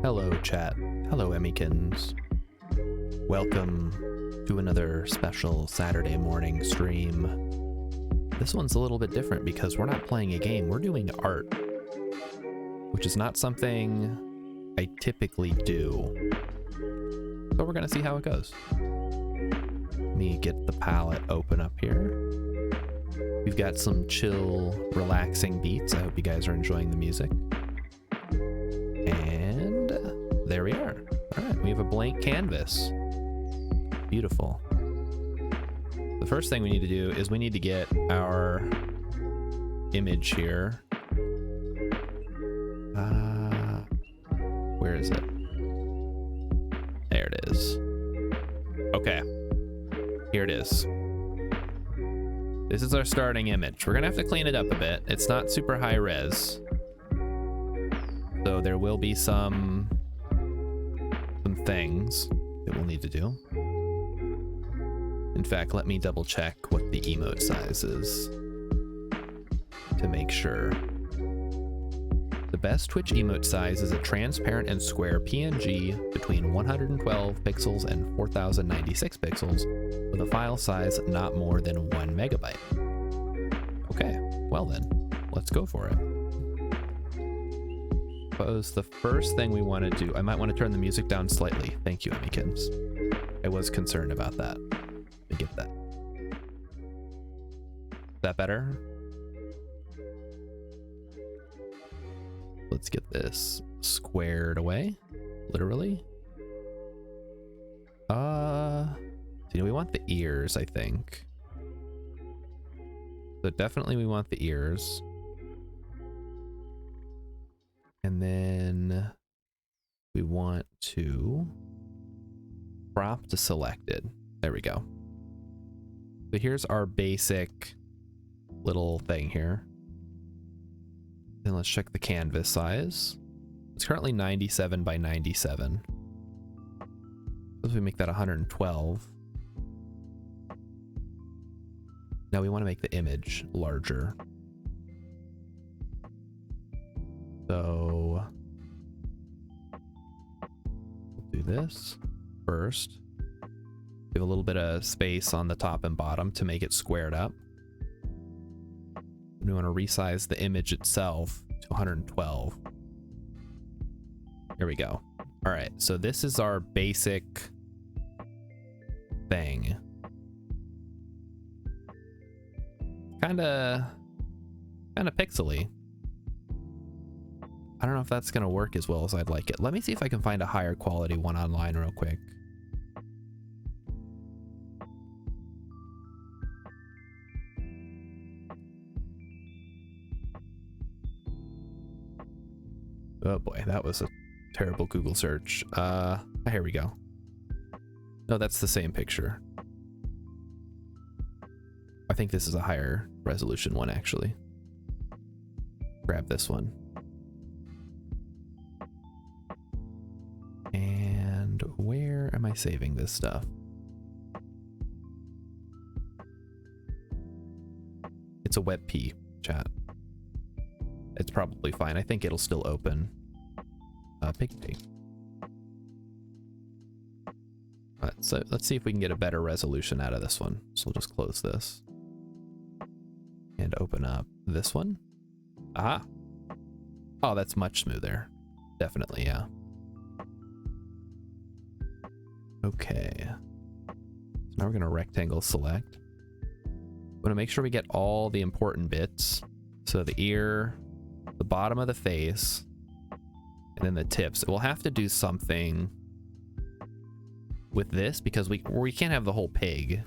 Hello, chat. Hello, Emmykins. Welcome to another special Saturday morning stream. This one's a little bit different because we're not playing a game, we're doing art, which is not something I typically do. So we're gonna see how it goes. Let me get the palette open up here. We've got some chill, relaxing beats. I hope you guys are enjoying the music. And there we are. All right, we have a blank canvas. Beautiful. The first thing we need to do is we need to get our image here. Where is it? There it is. Okay. Here it is. This is our starting image. We're gonna have to clean it up a bit. It's not super high res. So there will be some things that we'll need to do. In fact, let me double check what the emote size is to make sure. The best Twitch emote size is a transparent and square PNG between 112 pixels and 4096 pixels with a file size not more than 1 megabyte. Okay, well then, let's go for it. Suppose the first thing we want to do, I might want to turn the music down slightly. Thank you, Emmykins. I was concerned about that. Let me get that. Is that better? Let's get this squared away, literally. We want the ears, I think. So definitely we want the ears. And then we want to crop to selected. There we go. So here's our basic little thing here. Then let's check the canvas size. It's currently 97 by 97. Suppose we make that 112. Now we want to make the image larger. So we'll do this first. Give a little bit of space on the top and bottom to make it squared up. We want to resize the image itself to 112. There we go. All right, so this is our basic thing. Kind of pixely. I don't know if that's gonna work as well as I'd like it. Let me see if I can find a higher quality one online real quick. Oh boy, that was a terrible Google search. Here we go. No, that's the same picture. I think this is a higher resolution one, actually. Grab this one. And where am I saving this stuff? It's a WebP, chat. It's probably fine. I think it'll still open. Pigman. Alright, so let's see if we can get a better resolution out of this one. So we'll just close this. And open up this one. Aha! Oh, that's much smoother. Definitely, yeah. Okay. So now we're gonna rectangle select. I'm gonna make sure we get all the important bits. So the ear, the bottom of the face, and then the tips. We'll have to do something with this because we can't have the whole pig.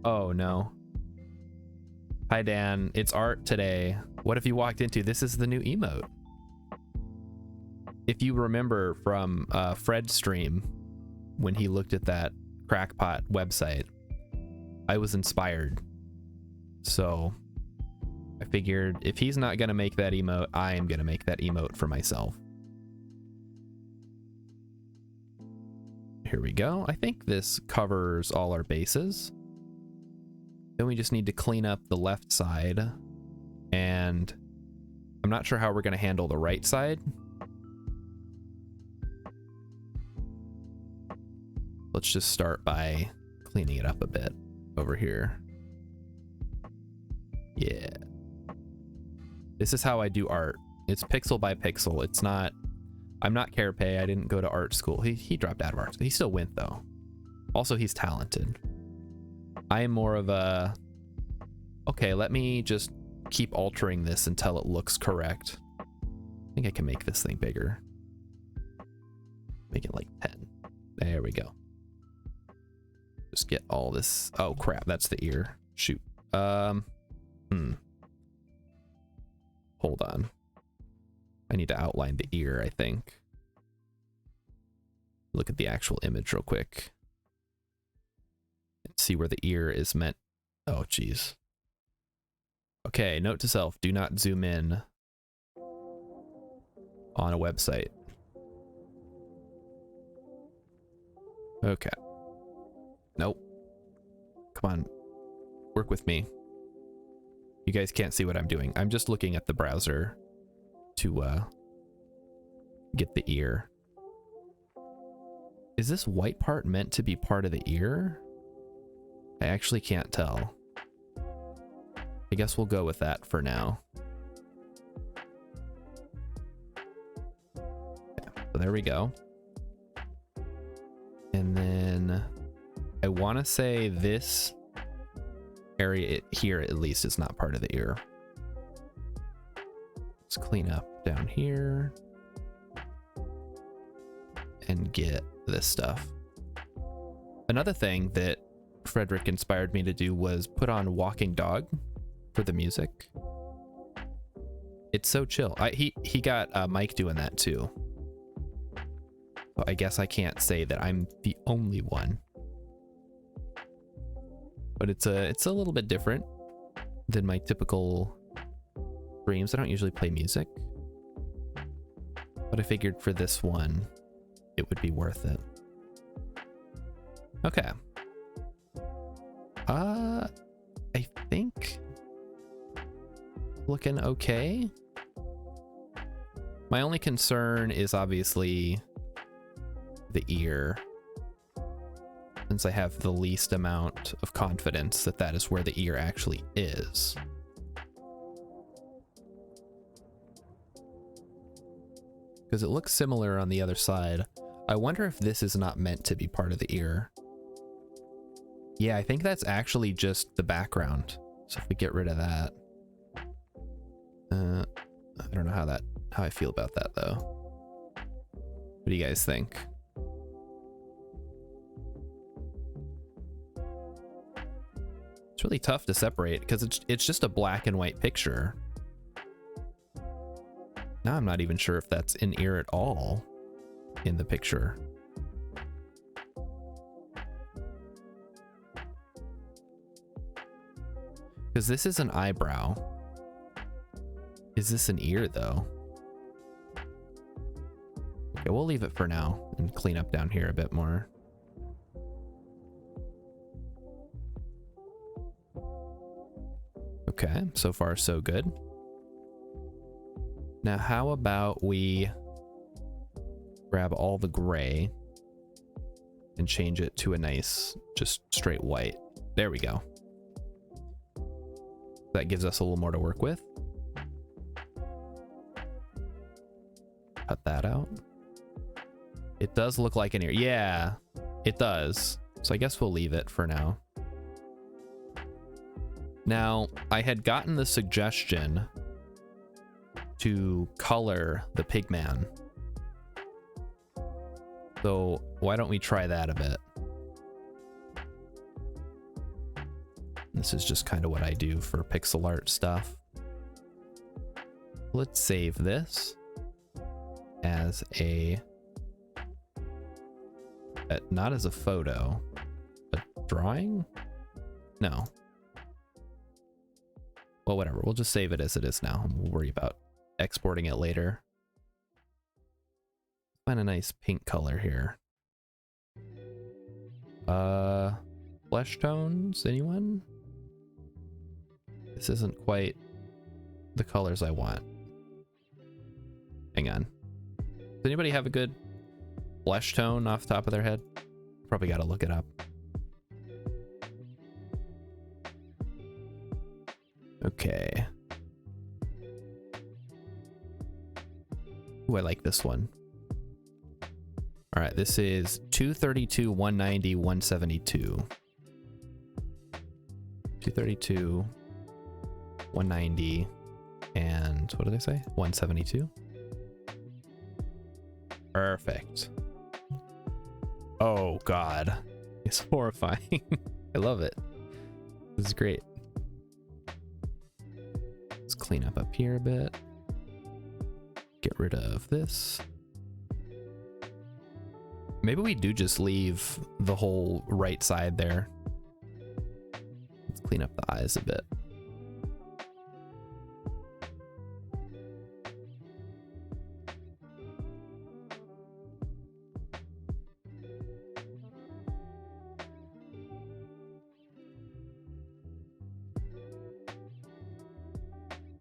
Oh no. Hi Dan, it's art today. What have you walked into? This is the new emote. If you remember from Fred's stream, when he looked at that crackpot website, I was inspired. So I figured if he's not gonna make that emote, I am gonna make that emote for myself. Here we go. I think this covers all our bases. Then we just need to clean up the left side, and I'm not sure how we're gonna handle the right side. Let's just start by cleaning it up a bit over here. Yeah. This is how I do art. It's pixel by pixel. It's not, I'm not Carapace. I didn't go to art school. He dropped out of art school. He still went though. Also, he's talented. I am more of a, okay, let me just keep altering this until it looks correct. I think I can make this thing bigger. Make it like 10. There we go. Just get all this. Oh crap, that's the ear. Shoot. Hold on. I need to outline the ear, I think. Look at the actual image real quick. And see where the ear is meant. Oh, geez. Okay, note to self, do not zoom in on a website. Okay. Nope. Come on. Work with me. You guys can't see what I'm doing. I'm just looking at the browser to get the ear. Is this white part meant to be part of the ear? I actually can't tell. I guess we'll go with that for now. Yeah, so there we go. And then I want to say this area here at least is not part of the ear. Let's clean up down here and get this stuff. Another thing that Frederick inspired me to do was put on Walking Dog for the music. It's so chill. He got Mike doing that too. So I guess I can't say that I'm the only one. But it's a little bit different than my typical streams. I don't usually play music. But I figured for this one, it would be worth it. Okay. I think looking okay. My only concern is obviously the ear, since I have the least amount of confidence that that is where the ear actually is. Because it looks similar on the other side. I wonder if this is not meant to be part of the ear. Yeah, I think that's actually just the background. So if we get rid of that, I don't know how I feel about that though. What do you guys think? It's really tough to separate because it's just a black and white picture. Now I'm not even sure if that's an ear at all in the picture. Because this is an eyebrow. Is this an ear though? Okay, we'll leave it for now and clean up down here a bit more. Okay, so far so good. Now how about we grab all the gray and change it to a nice, just straight white. There we go. That gives us a little more to work with. cut that out. It does look like an ear. Yeah, it does. So I guess we'll leave it for now. Now, I had gotten the suggestion to color the Pigman. So why don't we try that a bit? This is just kind of what I do for pixel art stuff. Let's save this as a, not as a photo, but drawing? No. Well, whatever. We'll just save it as it is now, and we'll worry about exporting it later. Find a nice pink color here. Flesh tones, anyone? This isn't quite the colors I want. Hang on. Does anybody have a good flesh tone off the top of their head? Probably got to look it up. Okay. Ooh, I like this one. All right, this is 232, 190, 172. 232, 190, and what did I say? 172. Perfect. Oh God, it's horrifying. I love it. This is great. Let's clean up here a bit. Get rid of this. Maybe we do just leave the whole right side there. Let's clean up the eyes a bit.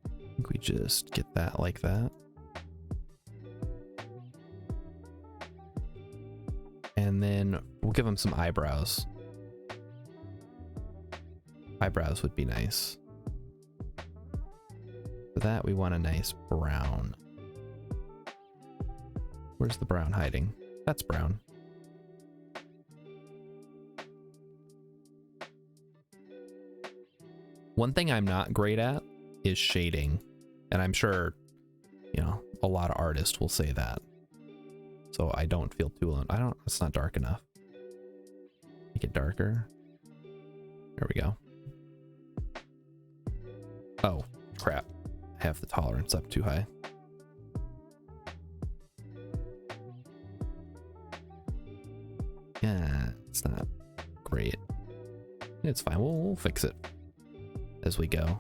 I think we just get that like that. And then we'll give him some eyebrows. Eyebrows would be nice. For that, we want a nice brown. Where's the brown hiding? That's brown. One thing I'm not great at is shading. And I'm sure, you know, a lot of artists will say that. So I don't feel too alone. It's not dark enough. Make it darker. There we go. Oh, crap. I have the tolerance up too high. Yeah, it's not great. It's fine. We'll fix it as we go.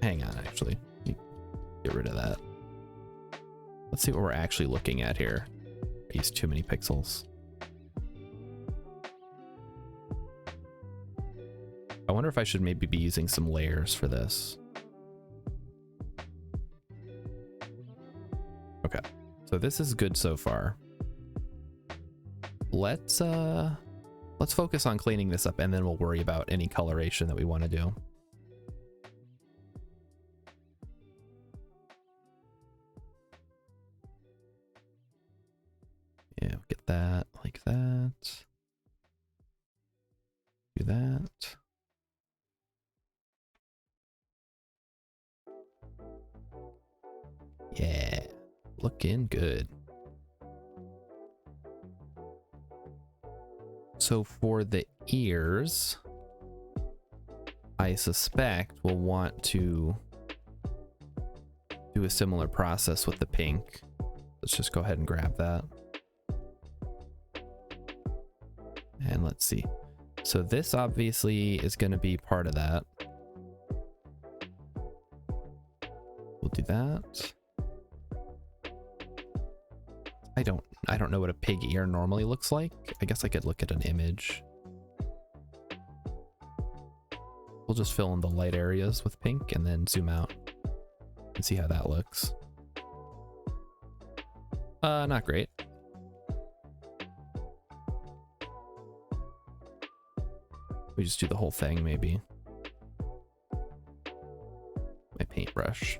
Hang on, actually. Get rid of that. Let's see what we're actually looking at here. I used too many pixels. I wonder if I should maybe be using some layers for this. Okay, so this is good so far. Let's focus on cleaning this up, and then we'll worry about any coloration that we want to do. Yeah, get that like that. Do that. Yeah, looking good. So for the ears, I suspect we'll want to do a similar process with the pink. Let's just go ahead and grab that. And let's see. So this obviously is going to be part of that. We'll do that. I don't know what a pig ear normally looks like. I guess I could look at an image. We'll just fill in the light areas with pink and then zoom out and see how that looks. Not great. We just do the whole thing, maybe. paintbrush.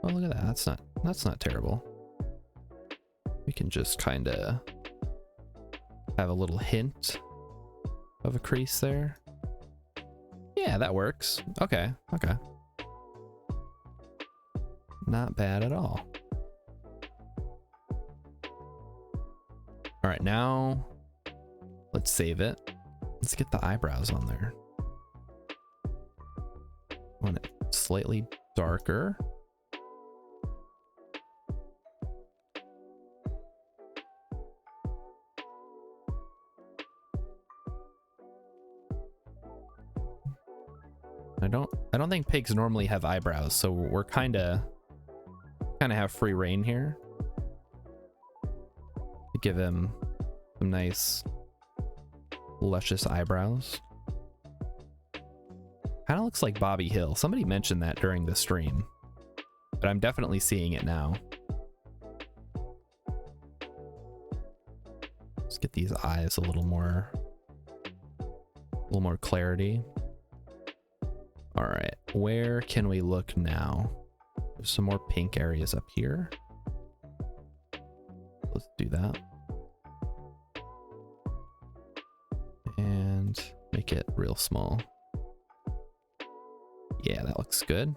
Oh, look at that. That's not terrible. We can just kind of have a little hint of a crease there. Yeah, that works. Okay, okay. Not bad at all. All right, now let's save it. Let's get the eyebrows on there. Want it slightly darker. I don't think pigs normally have eyebrows, so we're kind of have free reign here to give him some nice luscious eyebrows. Kind of looks like Bobby Hill. Somebody mentioned that during the stream, but I'm definitely seeing it now. Let's get these eyes a little more clarity. All right, where can we look now? There's some more pink areas up here. Let's do that. And make it real small. Yeah, that looks good.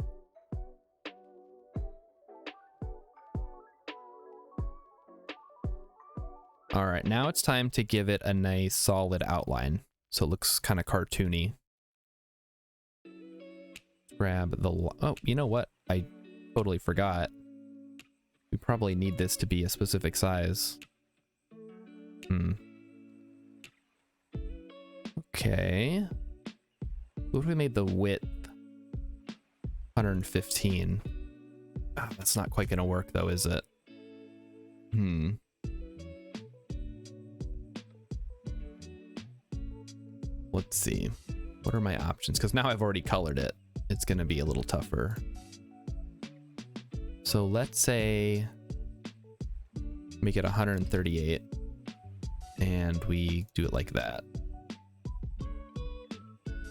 All right, now it's time to give it a nice solid outline, so it looks kind of cartoony. Grab the... Oh, you know what? I totally forgot. We probably need this to be a specific size. Okay. What if we made the width 115? Oh, that's not quite gonna work though, is it? Let's see. What are my options? Because now I've already colored it. It's gonna be a little tougher. So let's say make it 138 and we do it like that.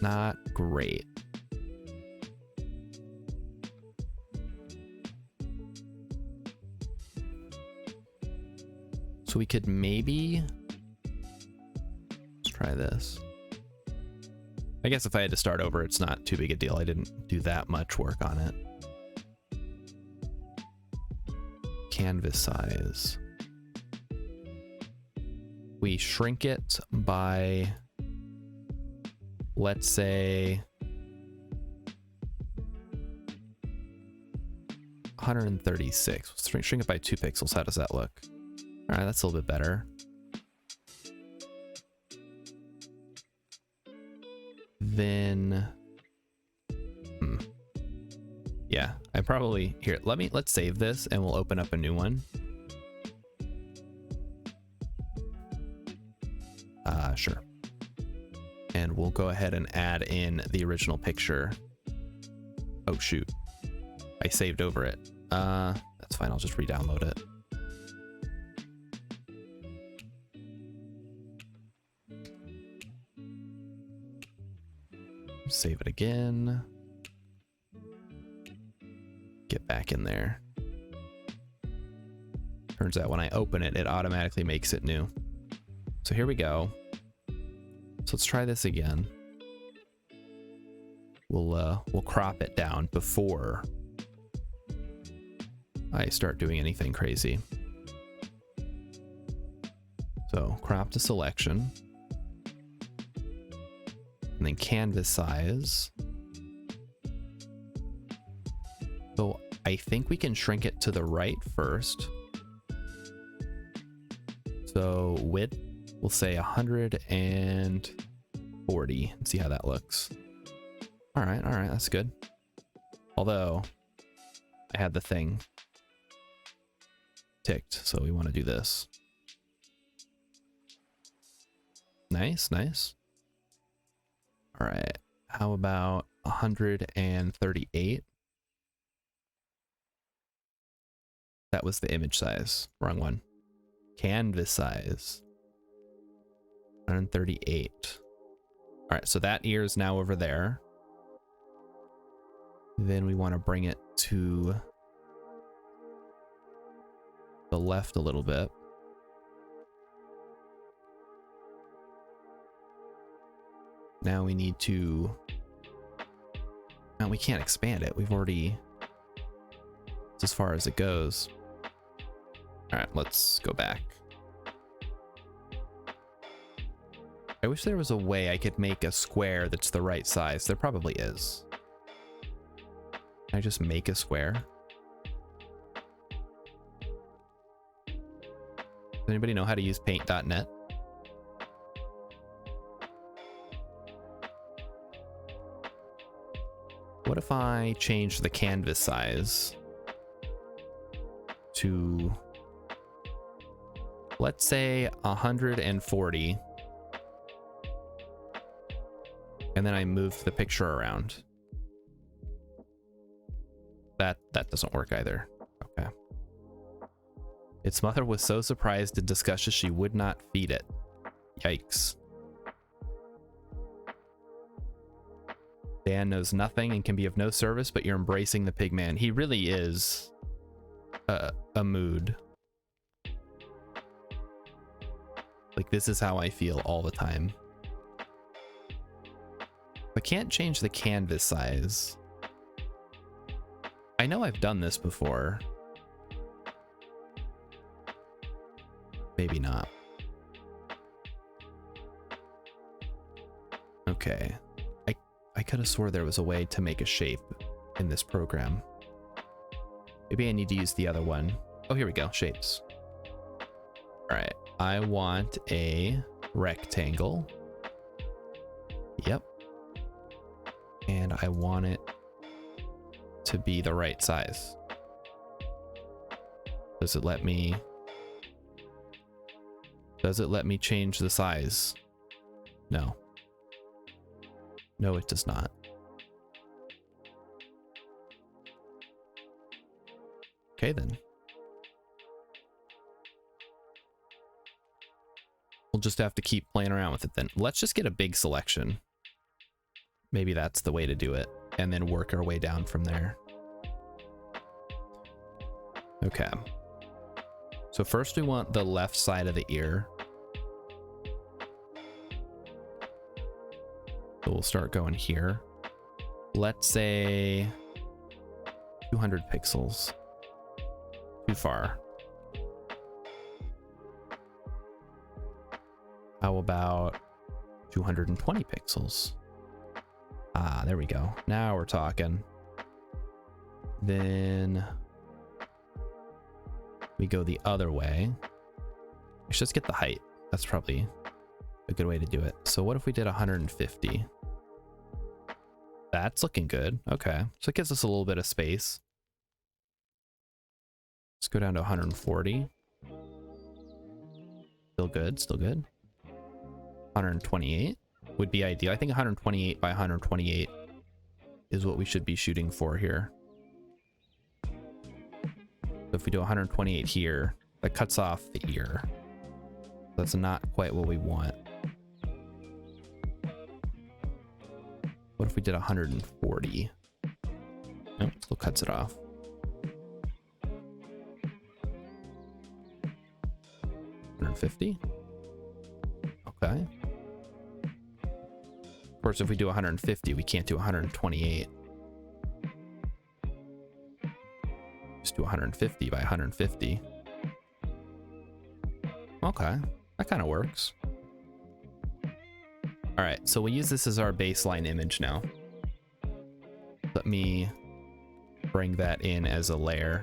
Not great. So we could maybe, let's try this. I guess if I had to start over, it's not too big a deal. I didn't do that much work on it. Canvas size. We shrink it by, let's say, 136. Let's shrink it by 2 pixels. How does that look? All right, that's a little bit better. Then, yeah, I probably, here, let's save this and we'll open up a new one. Sure. And we'll go ahead and add in the original picture. Oh, shoot. I saved over it. That's fine. I'll just re-download it. Save it again. Get back in there. Turns out when I open it, it automatically makes it new. So here we go. So let's try this again. We'll crop it down before I start doing anything crazy. So crop to selection. And then canvas size. So I think we can shrink it to the right first. So width, we'll say 140 and see how that looks. All right, that's good. Although I had the thing ticked, so we want to do this. Nice, nice. All right, how about 138? That was the image size, wrong one. Canvas size, 138. All right, so that ear is now over there. Then we want to bring it to the left a little bit. Now we need to... Now we can't expand it. We've already... It's as far as it goes. Alright, let's go back. I wish there was a way I could make a square that's the right size. There probably is. Can I just make a square? Does anybody know how to use paint.net? What if I change the canvas size to, let's say, 140, and then I move the picture around? That doesn't work either. Okay. Its mother was so surprised and disgusted she would not feed it. Yikes. Dan knows nothing and can be of no service, but you're embracing the Pigman. He really is a mood. Like, this is how I feel all the time. I can't change the canvas size. I know I've done this before. Maybe not. Okay. I could have swore there was a way to make a shape in this program. Maybe I need to use the other one. Oh, here we go. Shapes. All right. I want a rectangle. Yep. And I want it to be the right size. Does it let me change the size? No. No, it does not. Okay, then. We'll just have to keep playing around with it then. Let's just get a big selection. Maybe that's the way to do it, and then work our way down from there. Okay. So first we want the left side of the ear. So we'll start going here. Let's say 200 pixels. Too far. How about 220 pixels? Ah, there we go. Now we're talking. Then we go the other way. Let's just get the height. That's probably a good way to do it. So what if we did 150? That's looking good. Okay. So it gives us a little bit of space. Let's go down to 140. Still good. Still good. 128 would be ideal. I think 128 by 128 is what we should be shooting for here. So if we do 128 here, that cuts off the ear. That's not quite what we want. What if we did 140? Nope, still cuts it off. 150? Okay. Of course, if we do 150, we can't do 128. Just do 150 by 150. Okay, that kind of works. All right, so we'll use this as our baseline image now. Let me bring that in as a layer.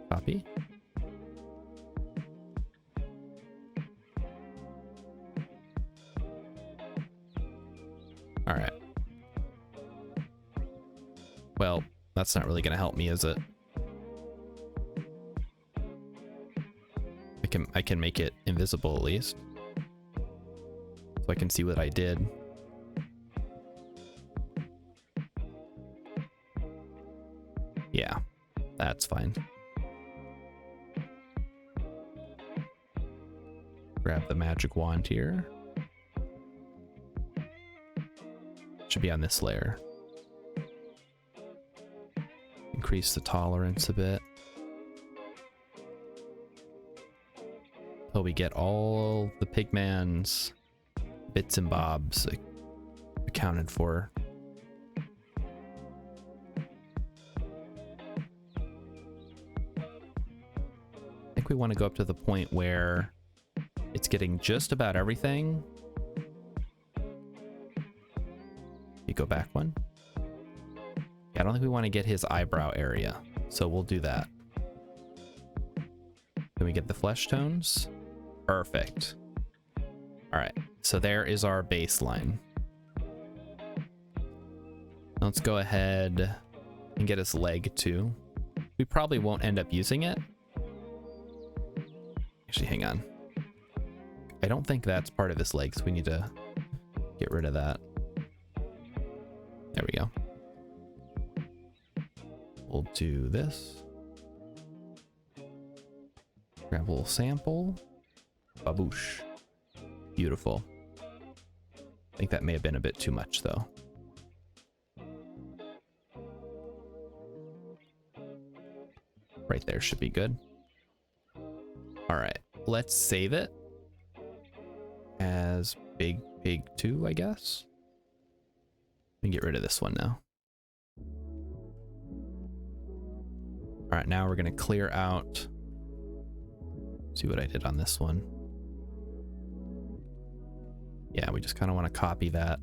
Copy. All right. Well, that's not really going to help me, is it? I can make it invisible at least, so I can see what I did. Yeah, that's fine. Grab the magic wand here. should be on this layer. Increase the tolerance a bit. So we get all the Pigman's bits and bobs accounted for. I think we want to go up to the point where it's getting just about everything. You go back one. Yeah, I don't think we want to get his eyebrow area, so we'll do that. Can we get the flesh tones? Perfect. All right, so there is our baseline. Let's go ahead and get his leg too. We probably won't end up using it. Actually, hang on. I don't think that's part of his leg, so we need to get rid of that. There we go. We'll do this. Grab a little sample. Baboosh. Beautiful. I think that may have been a bit too much though. Right there should be good. All right, let's save it as Big Pig 2, I guess. Let me get rid of this one now. All right, now we're gonna clear out. See what I did on this one. Yeah, we just kind of want to copy that.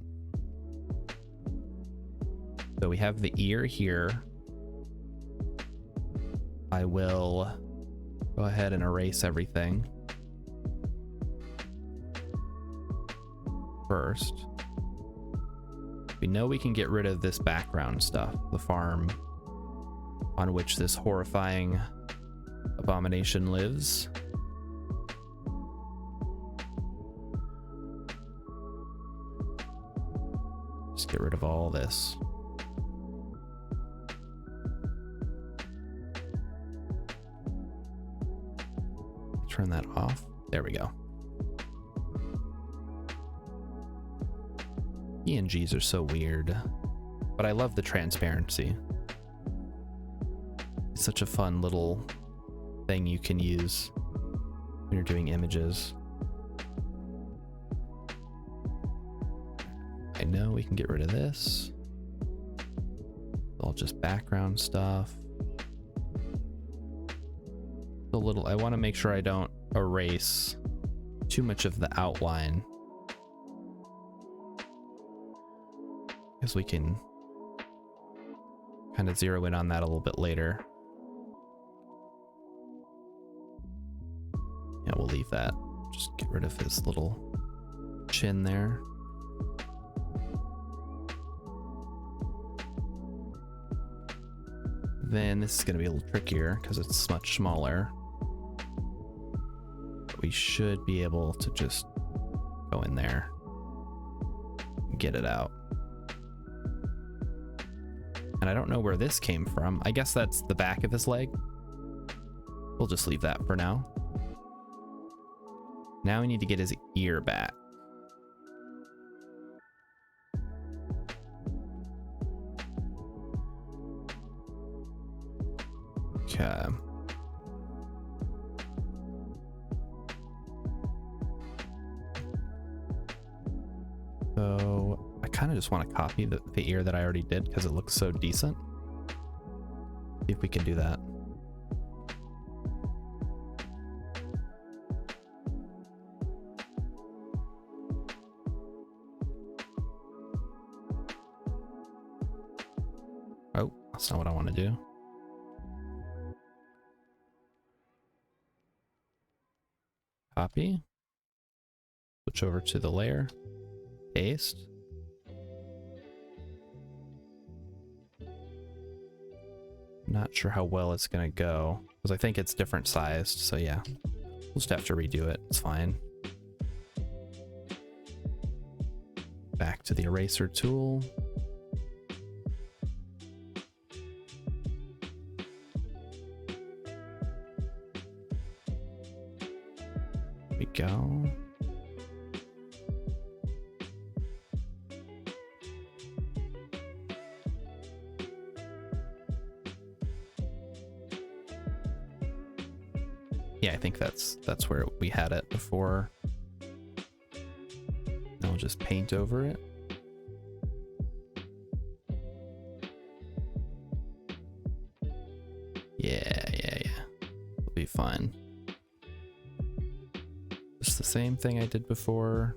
So we have the ear here. I will go ahead and erase everything first. We know we can get rid of this background stuff, the farm on which this horrifying abomination lives. Just get rid of all this. Turn that off. There we go. PNGs are so weird, but I love the transparency. It's such a fun little thing you can use when you're doing images. I know we can get rid of this. It's all just background stuff. A little, I want to make sure I don't erase too much of the outline, because we can kind of zero in on that a little bit later. Yeah, we'll leave that. Just get rid of his little chin there. Then this is going to be a little trickier because it's much smaller. But we should be able to just go in there and get it out. And I don't know where this came from. I guess that's the back of his leg. We'll just leave that for now. Now we need to get his ear back. Okay. So I kind of just want to copy the ear that I already did because it looks so decent. See if we can do that. Oh, that's not what I want to do. Copy. Switch over to the layer. Paste. Not sure how well it's gonna go because I think it's different sized, so yeah. We'll just have to redo it. It's fine. Back to the eraser tool. There we go. Yeah, I think that's where we had it before. I'll just paint over it. Yeah. It'll be fine. Just the same thing I did before.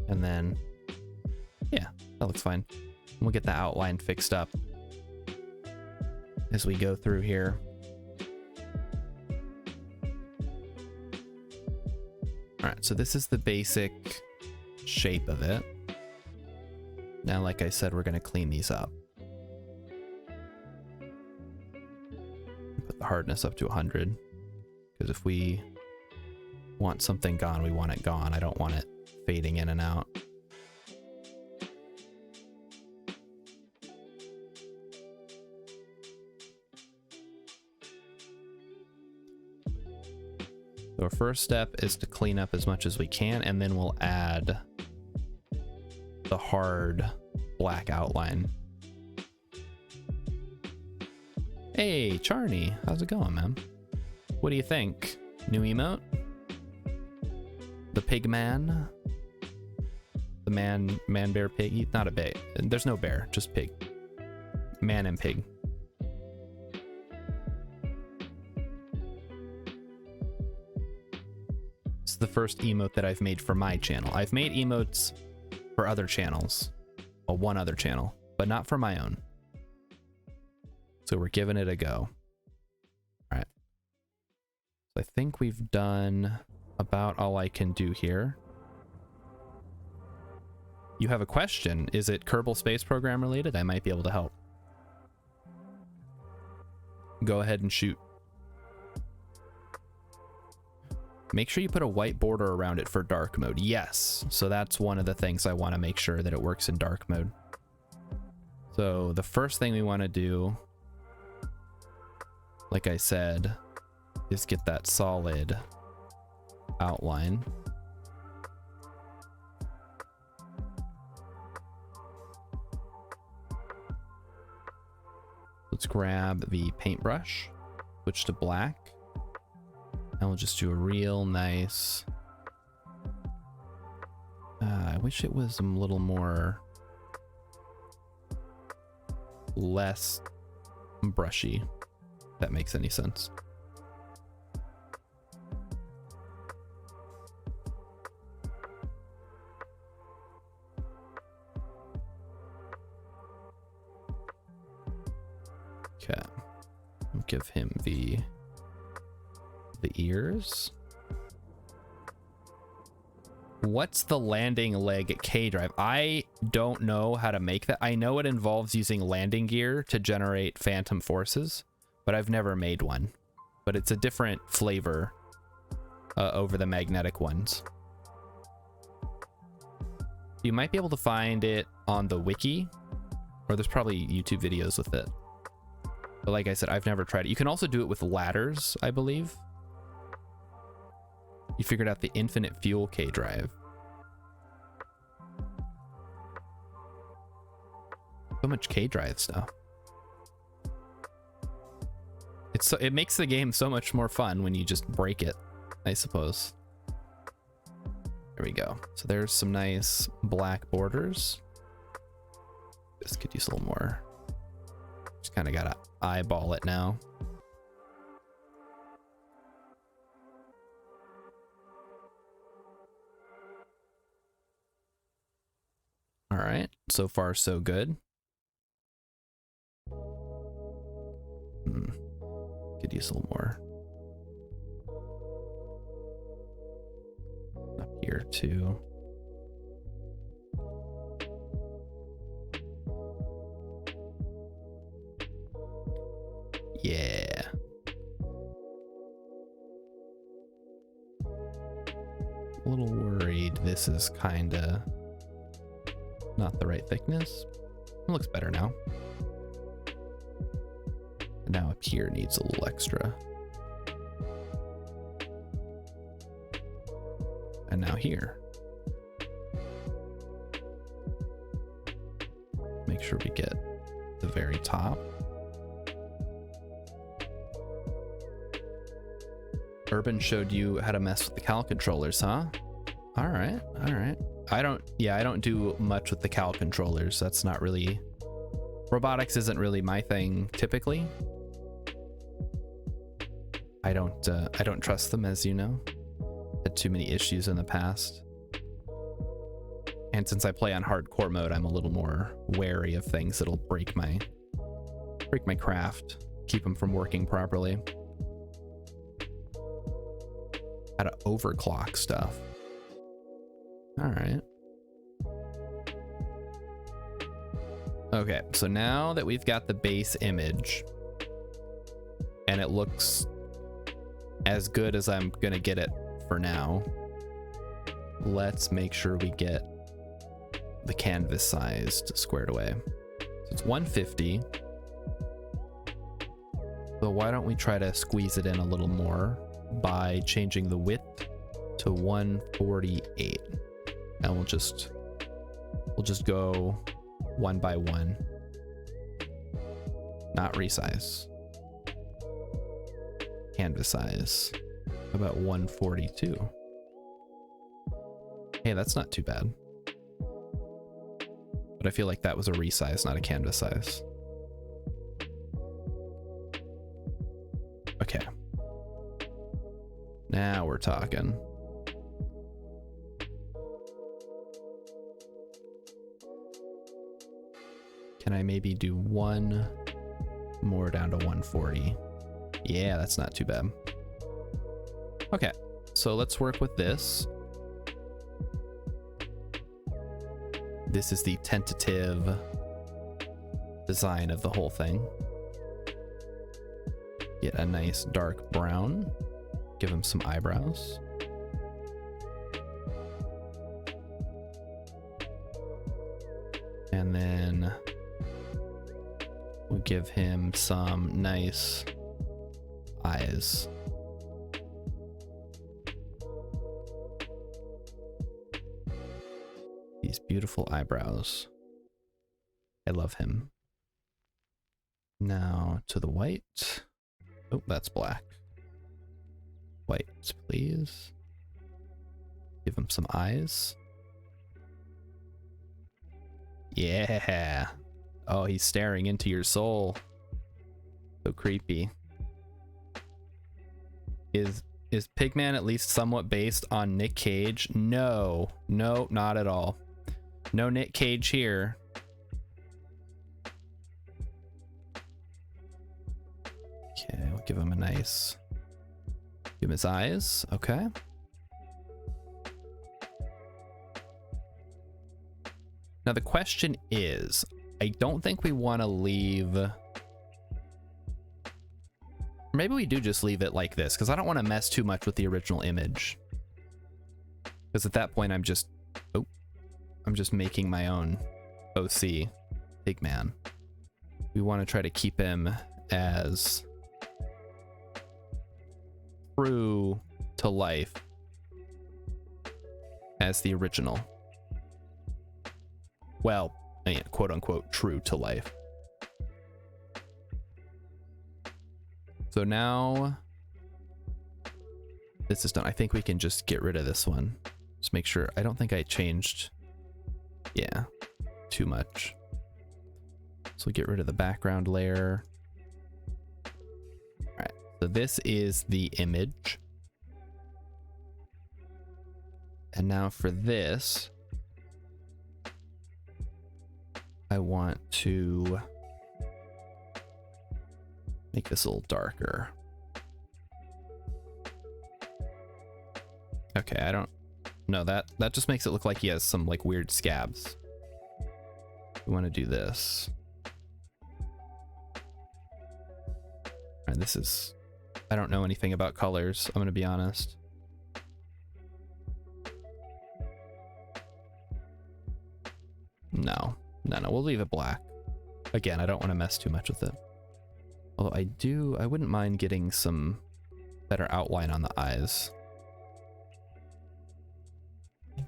And then, yeah, that looks fine. We'll get the outline fixed up as we go through here. All right, so this is the basic shape of it. Now, like I said, we're going to clean these up. Put the hardness up to 100, because if we want something gone, we want it gone. I don't want it fading in and out. So our first step is to clean up as much as we can, and then we'll add the hard black outline. Hey, Charney, how's it going, man? What do you think? New emote? The Pigman? The man, bear, pig? He's not a bear. There's no bear, just pig. Man and pig. This is the first emote that I've made for my channel. I've made emotes for other channels. Well, one other channel, but not for my own. So we're giving it a go. All right. So I think we've done about all I can do here. You have a question. Is it Kerbal Space Program related? I might be able to help. Go ahead and shoot. Make sure you put a white border around it for dark mode. Yes. So that's one of the things I want to make sure that it works in dark mode. So the first thing we want to do, like I said, is get that solid outline. Let's grab the paintbrush, switch to black, and we'll just do a real nice... I wish it was a little more... less brushy, if that makes any sense. Okay, I'll give him the ears. What's the landing leg K drive? I don't know how to make that. I know it involves using landing gear to generate phantom forces, but I've never made one. But it's a different flavor over the magnetic ones. You might be able to find it on the wiki, or there's probably YouTube videos with it. But like I said, I've never tried it. You can also do it with ladders, I believe. You figured out the infinite fuel K drive. So much K drive stuff. It makes the game so much more fun when you just break it, I suppose. There we go. So there's some nice black borders. This could use a little more. Just kind of gotta eyeball it now. All right, so far so good. Could use a little more. Up here too. Yeah. A little worried this is kinda not the right thickness. It looks better now. And now up here needs a little extra. And now here. Make sure we get the very top. Urban showed you how to mess with the Cal controllers, huh? All right, all right. I don't do much with the Cal controllers. That's not really, robotics isn't really my thing typically. I don't trust them, as you know. Had too many issues in the past. And since I play on hardcore mode, I'm a little more wary of things that'll break my craft, keep them from working properly. How to overclock stuff. All right. Okay, so now that we've got the base image and it looks as good as I'm gonna get it for now, let's make sure we get the canvas sized squared away. So it's 150. So why don't we try to squeeze it in a little more by changing the width to 148, and we'll just go one by one, not resize. Canvas size about 142. Hey, that's not too bad, but I feel like that was a resize, not a canvas size. Okay, now we're talking. Can I maybe do one more down to 140? Yeah, that's not too bad. Okay, so let's work with this. This is the tentative design of the whole thing. Get a nice dark brown. Give him some eyebrows. And then we'll give him some nice eyes. These beautiful eyebrows. I love him. Now to the white. Oh, that's black. White, please. Give him some eyes. Yeah. Oh, he's staring into your soul. So creepy. Is Pigman at least somewhat based on Nick Cage? No, not at all. No Nick Cage here. Okay, we'll give him a nice, give him his eyes. Okay. Now the question is, I don't think we want to leave, maybe we do just leave it like this, because I don't want to mess too much with the original image. Because at that point I'm just making my own OC Pigman. We want to try to keep him as true to life as the original. Well, yeah, quote unquote true to life. So now this is done. I think we can just get rid of this one. Just make sure. I don't think I changed, yeah, too much. So get rid of the background layer. All right, so this is the image. And now for this, I want to make this a little darker. Okay, I don't know, that just makes it look like he has some like weird scabs. We want to do this. And this is, I don't know anything about colors, I'm gonna be honest. No, we'll leave it black. Again, I don't want to mess too much with it. Although I wouldn't mind getting some better outline on the eyes. You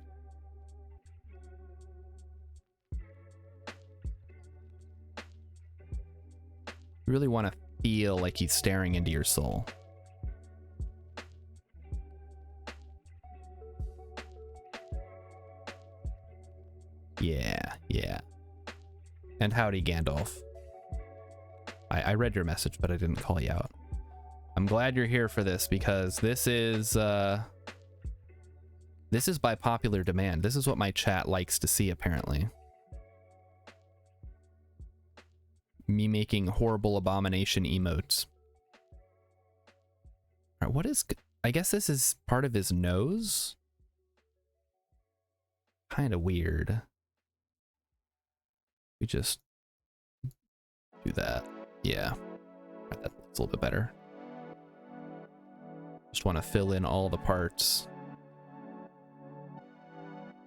really want to feel like he's staring into your soul. And howdy, Gandalf. I read your message, but I didn't call you out. I'm glad you're here for this because this is by popular demand. This is what my chat likes to see, apparently. Me making horrible abomination emotes. All right, what is... I guess this is part of his nose? Kind of weird. We just do that. Yeah. That looks a little bit better. Just want to fill in all the parts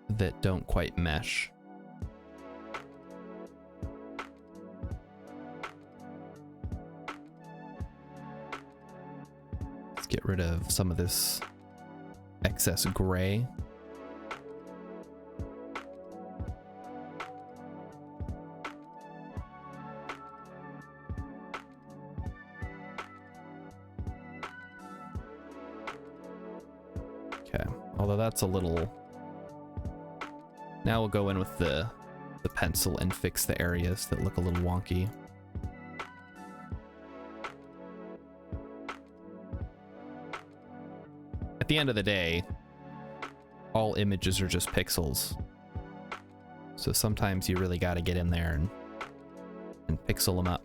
that don't quite mesh. Let's get rid of some of this excess gray. Okay, although that's a little... Now we'll go in with the pencil and fix the areas that look a little wonky. At the end of the day, all images are just pixels. So sometimes you really got to get in there and pixel them up.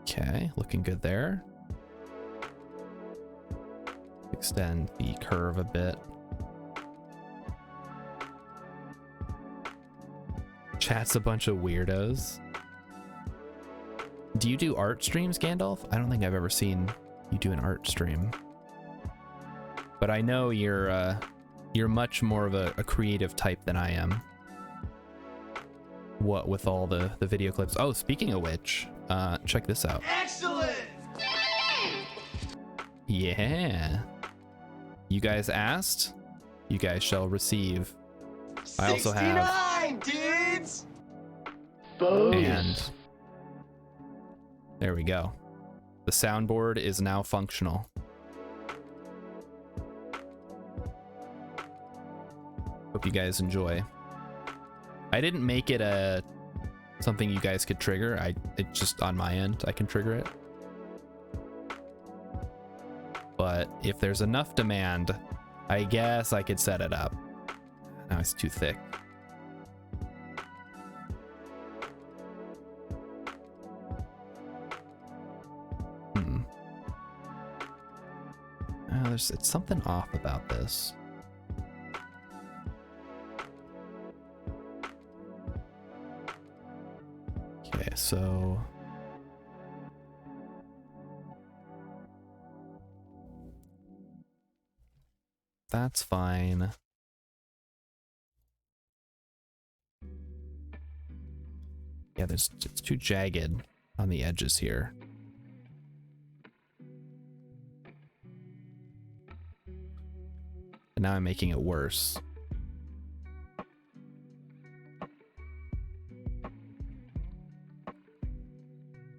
Okay, looking good there. Extend the curve a bit. Chat's a bunch of weirdos. Do you do art streams, Gandalf? I don't think I've ever seen you do an art stream. But I know you're much more of a creative type than I am. What with all the video clips. Oh, speaking of which, check this out. Excellent! Yeah. You guys asked, you guys shall receive. I also have 69 dudes! And there we go. The soundboard is now functional. Hope you guys enjoy. I didn't make it something you guys could trigger. It's just on my end, I can trigger it. But if there's enough demand, I guess I could set it up. Now it's too thick. It's something off about this. Okay, so that's fine. Yeah, it's too jagged on the edges here. And now I'm making it worse.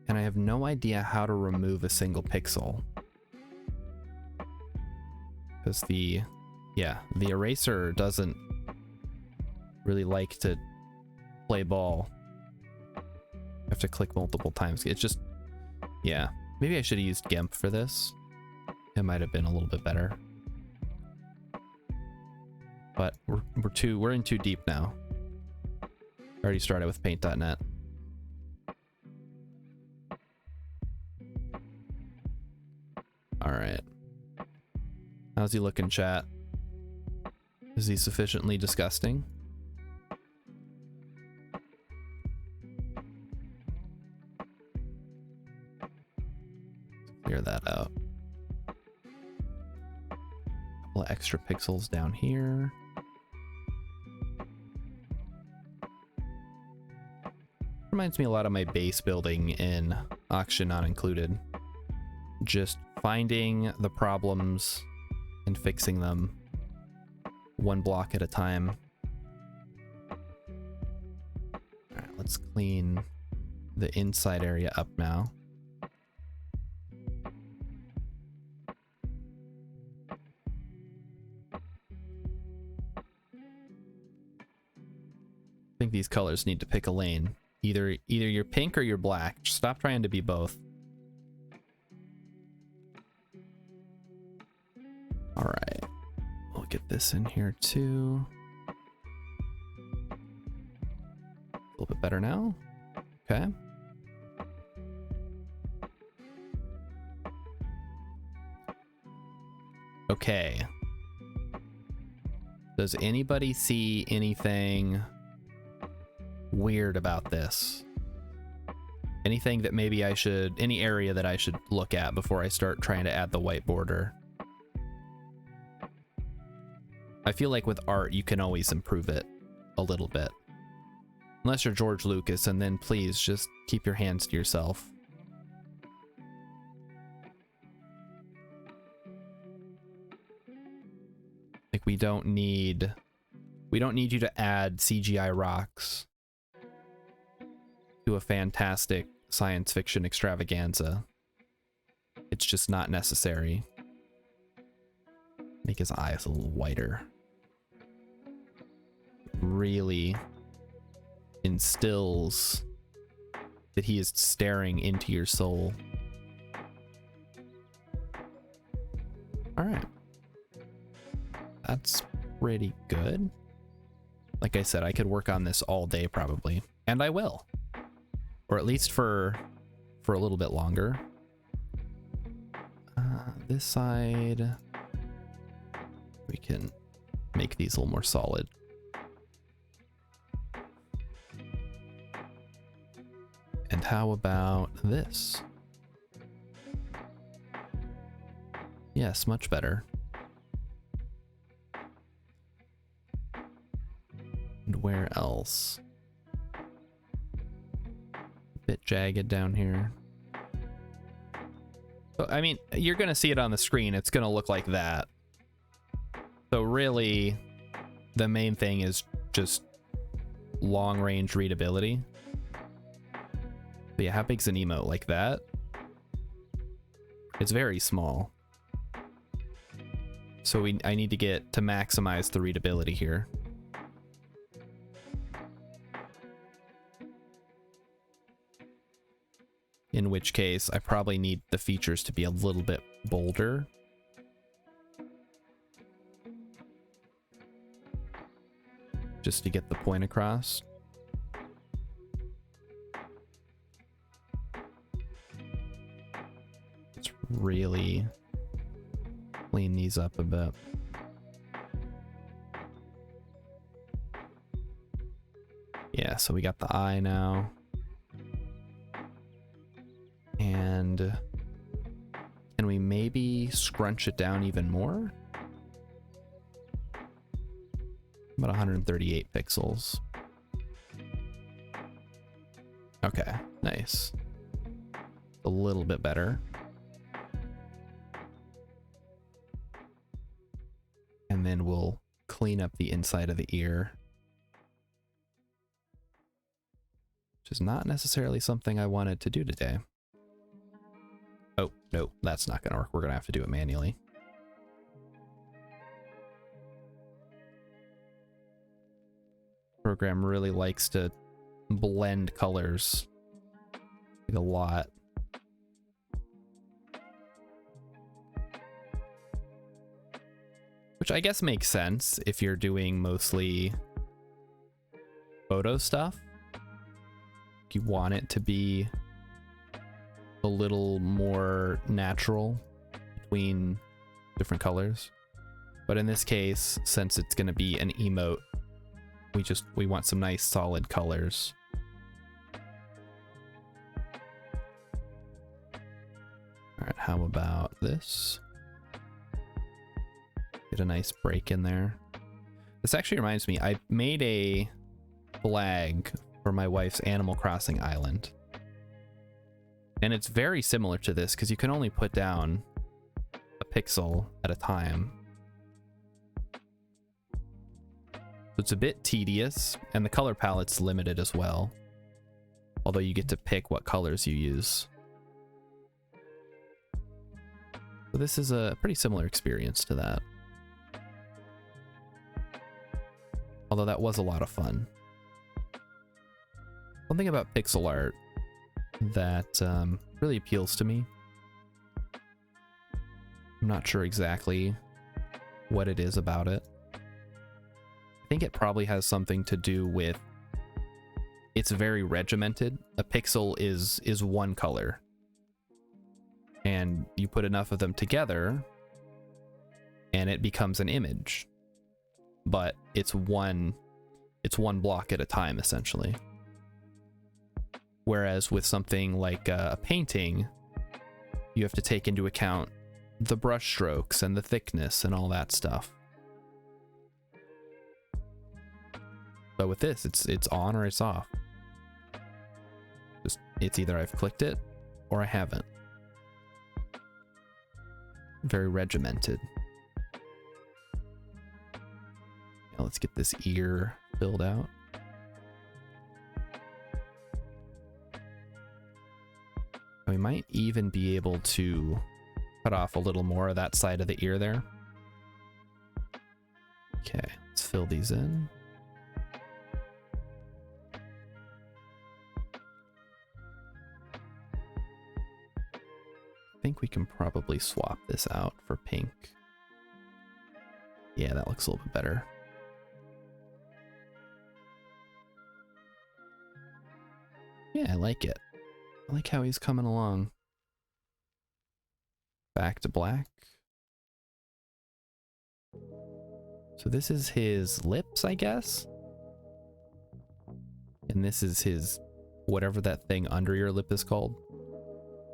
And I have no idea how to remove a single pixel. Because the eraser doesn't really like to play ball. I have to click multiple times. It's just, yeah. Maybe I should have used GIMP for this. It might have been a little bit better. But we're in too deep now. Already started with paint.net. All right. How's he looking, chat? Is he sufficiently disgusting? Clear that out. Couple of extra pixels down here. Reminds me a lot of my base building in Auction Not Included. Just finding the problems and fixing them one block at a time. All right, let's clean the inside area up now. think these colors need to pick a lane. Either you're pink or you're black. Stop trying to be both. All right. We'll get this in here too. A little bit better now. Okay. Okay. Does anybody see anything weird about this? Anything that maybe I should, any area that I should look at before I start trying to add the white border? I feel like with art, you can always improve it a little bit. Unless you're George Lucas, and then please just keep your hands to yourself. Like we don't need you to add CGI rocks to a fantastic science fiction extravaganza. It's just not necessary. Make his eyes a little whiter. Really instills that he is staring into your soul. All right. That's pretty good. Like I said, I could work on this all day probably, and I will. Or at least for a little bit longer. This side, we can make these a little more solid. And how about this? Yes, much better. And where else? A bit jagged down here. So, I mean, you're gonna see it on the screen. It's gonna look like that. So really, the main thing is just long-range readability. But yeah, how big's an emote? Like that? It's very small. So I need to get to maximize the readability here. In which case, I probably need the features to be a little bit bolder. Just to get the point across. Let's really clean these up a bit. Yeah, so we got the eye now. And can we maybe scrunch it down even more? About 138 pixels. Okay, nice. A little bit better. And then we'll clean up the inside of the ear. Which is not necessarily something I wanted to do today. Oh, no, that's not gonna work. We're gonna have to do it manually. Program really likes to blend colors like a lot. Which I guess makes sense if you're doing mostly photo stuff. You want it to be a little more natural between different colors. But in this case, since it's going to be an emote, we want some nice solid colors. All right, how about this? Get a nice break in there. This actually reminds me, I made a flag for my wife's Animal Crossing island. And it's very similar to this because you can only put down a pixel at a time. So it's a bit tedious, and the color palette's limited as well. Although you get to pick what colors you use. So this is a pretty similar experience to that. Although that was a lot of fun. Something about pixel art that really appeals to me. I'm not sure exactly what it is about it. I think it probably has something to do with it's very regimented. A pixel is one color, and you put enough of them together and it becomes an image, but it's one block at a time essentially. Whereas with something like a painting, you have to take into account the brush strokes and the thickness and all that stuff. But with this, it's on or it's off. Just it's either I've clicked it or I haven't. Very regimented. Now let's get this ear filled out. We might even be able to cut off a little more of that side of the ear there. Okay, let's fill these in. I think we can probably swap this out for pink. Yeah, that looks a little bit better. Yeah, I like it. I like how he's coming along. Back to black. So this is his lips, I guess? And this is his, whatever that thing under your lip is called.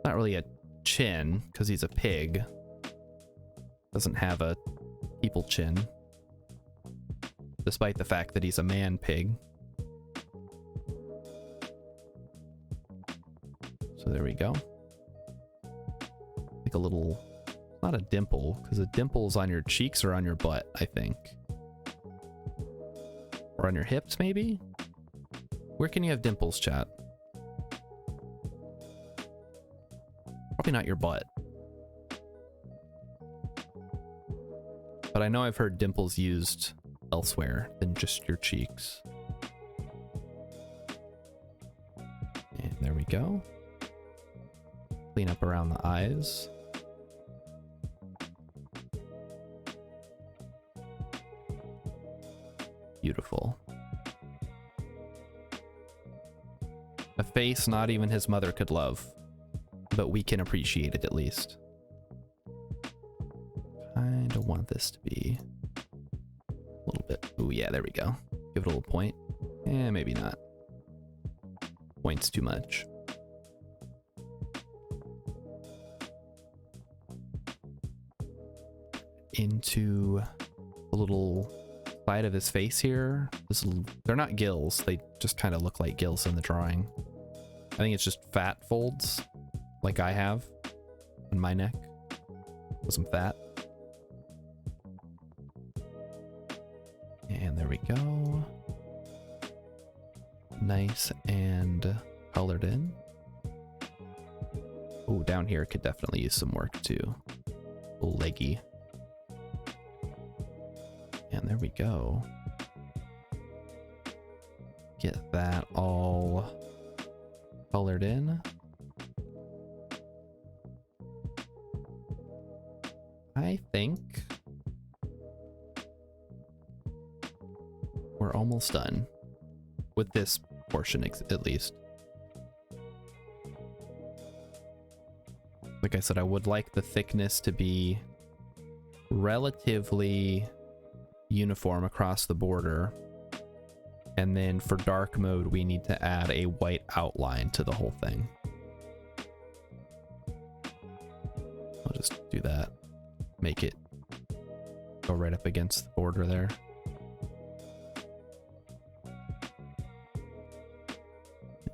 Not really a chin, because he's a pig. Doesn't have a people chin. Despite the fact that he's a man pig. So there we go. Like a little, not a dimple, because a dimple is on your cheeks or on your butt, I think. Or on your hips, maybe? Where can you have dimples, chat? Probably not your butt. But I know I've heard dimples used elsewhere than just your cheeks. And there we go. Clean up around the eyes. Beautiful. A face not even his mother could love, but we can appreciate it at least. Kinda want this to be a little bit. Ooh, yeah, there we go. Give it a little point. Eh, maybe not. Point's too much. Into a little side of his face here. They're not gills, they just kind of look like gills in the drawing. I think it's just fat folds, like I have on my neck with some fat. And there we go. Nice and colored in. Oh, down here could definitely use some work too. A little leggy. And there we go. Get that all colored in. I think we're almost done with this portion at least. Like I said, I would like the thickness to be relatively uniform across the border, and then for dark mode we need to add a white outline to the whole thing. I'll just do that, make it go right up against the border there.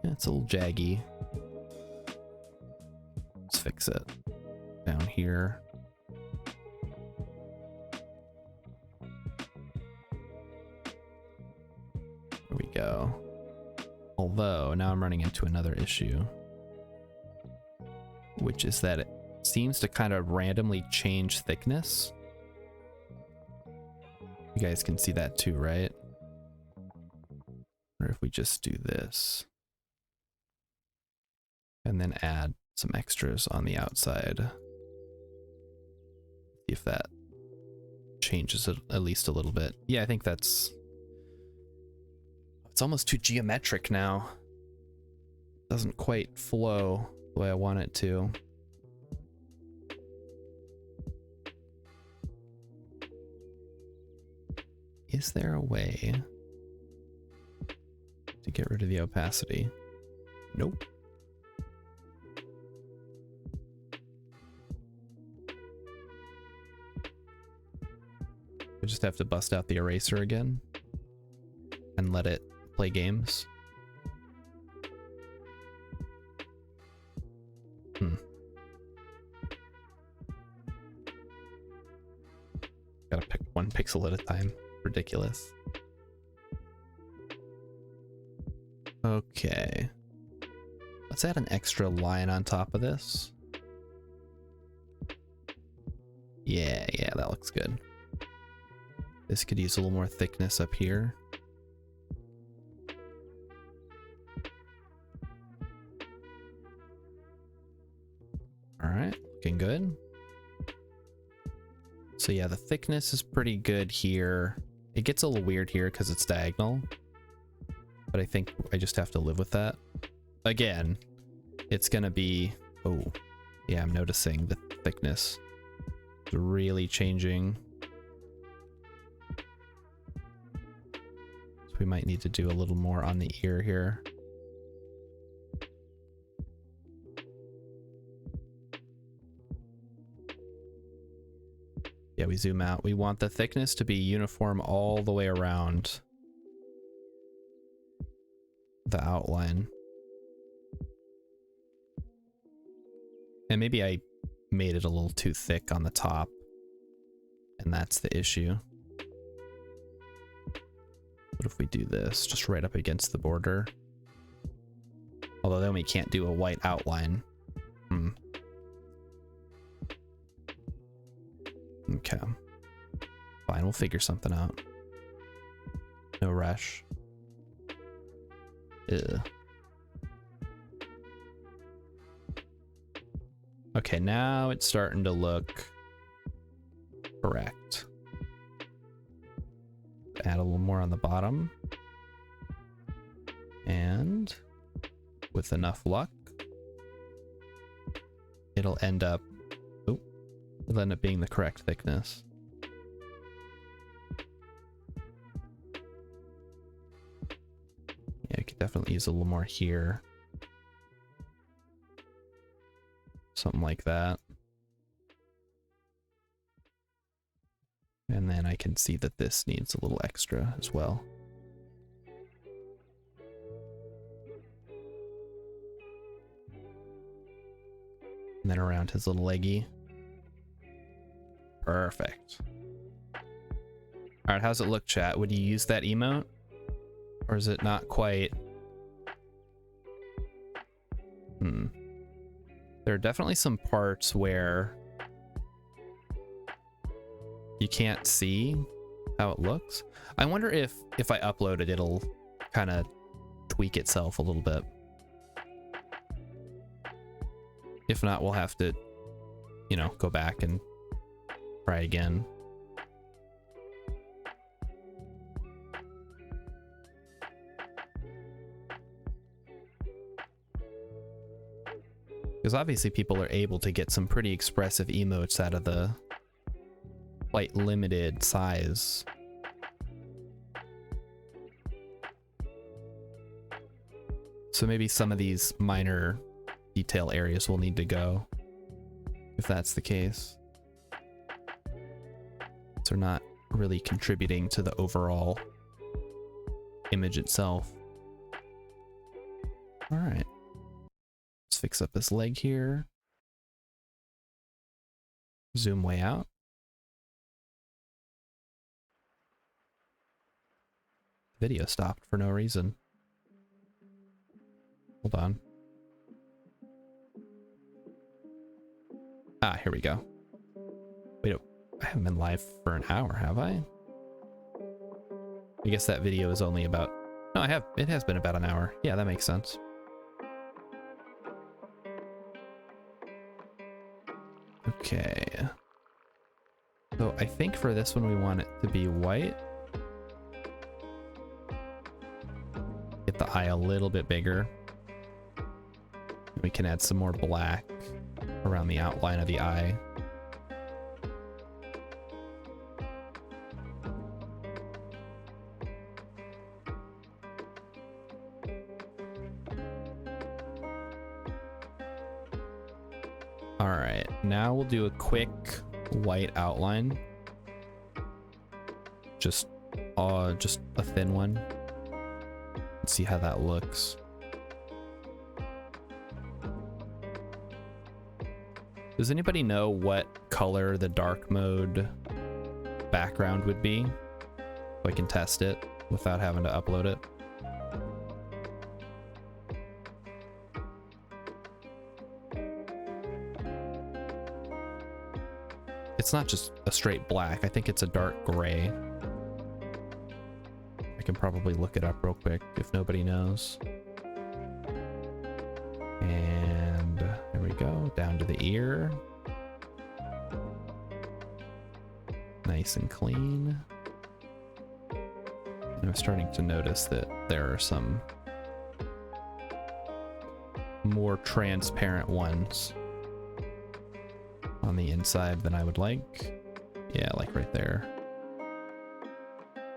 Yeah, it's a little jaggy. Let's fix it down here. There we go. Although now I'm running into another issue, which is that it seems to kind of randomly change thickness. You guys can see that too, right? Or if we just do this. And then add some extras on the outside. See if that changes it at least a little bit. Yeah, I think that's... It's almost too geometric now. Doesn't quite flow the way I want it to. Is there a way to get rid of the opacity? Nope. I just have to bust out the eraser again and let it play games. Gotta pick one pixel at a time. Ridiculous. Okay. Let's add an extra line on top of this. Yeah, that looks good. This could use a little more thickness up here. All right, looking good. So yeah, the thickness is pretty good here. It gets a little weird here because it's diagonal, but I think I just have to live with that. Again, it's gonna be, oh, yeah, I'm noticing the thickness is really changing. So we might need to do a little more on the ear here. Yeah, we zoom out. We want the thickness to be uniform all the way around the outline. And maybe I made it a little too thick on the top, and that's the issue. What if we do this just right up against the border? Although then we can't do a white outline. Okay. Fine, we'll figure something out. No rush. Ugh. Okay, now it's starting to look correct. Add a little more on the bottom. And with enough luck, it'll end up being the correct thickness. Yeah, I could definitely use a little more here. Something like that. And then I can see that this needs a little extra as well. And then around his little leggy. Perfect. All right, how's it look, chat? Would you use that emote? Or is it not quite? There are definitely some parts where you can't see how it looks. I wonder if I upload it, it'll kind of tweak itself a little bit. If not, we'll have to, you know, go back and try again. Because obviously people are able to get some pretty expressive emotes out of the quite limited size. So maybe some of these minor detail areas will need to go, if that's the case. They're not really contributing to the overall image itself. All right. Let's fix up this leg here. Zoom way out. Video stopped for no reason. Hold on. Ah, here we go. Wait, I haven't been live for an hour, have I? I guess that video is only about... No, I have. It has been about an hour. Yeah, that makes sense. Okay. So I think for this one we want it to be white. Get the eye a little bit bigger. We can add some more black around the outline of the eye. All right, now we'll do a quick white outline. Just a thin one. Let's see how that looks. Does anybody know what color the dark mode background would be? So I can test it without having to upload it. It's not just a straight black. I think it's a dark gray. I can probably look it up real quick if nobody knows. And there we go, down to the ear. Nice and clean. And I'm starting to notice that there are some more transparent ones on the inside than I would like. Yeah, like right there.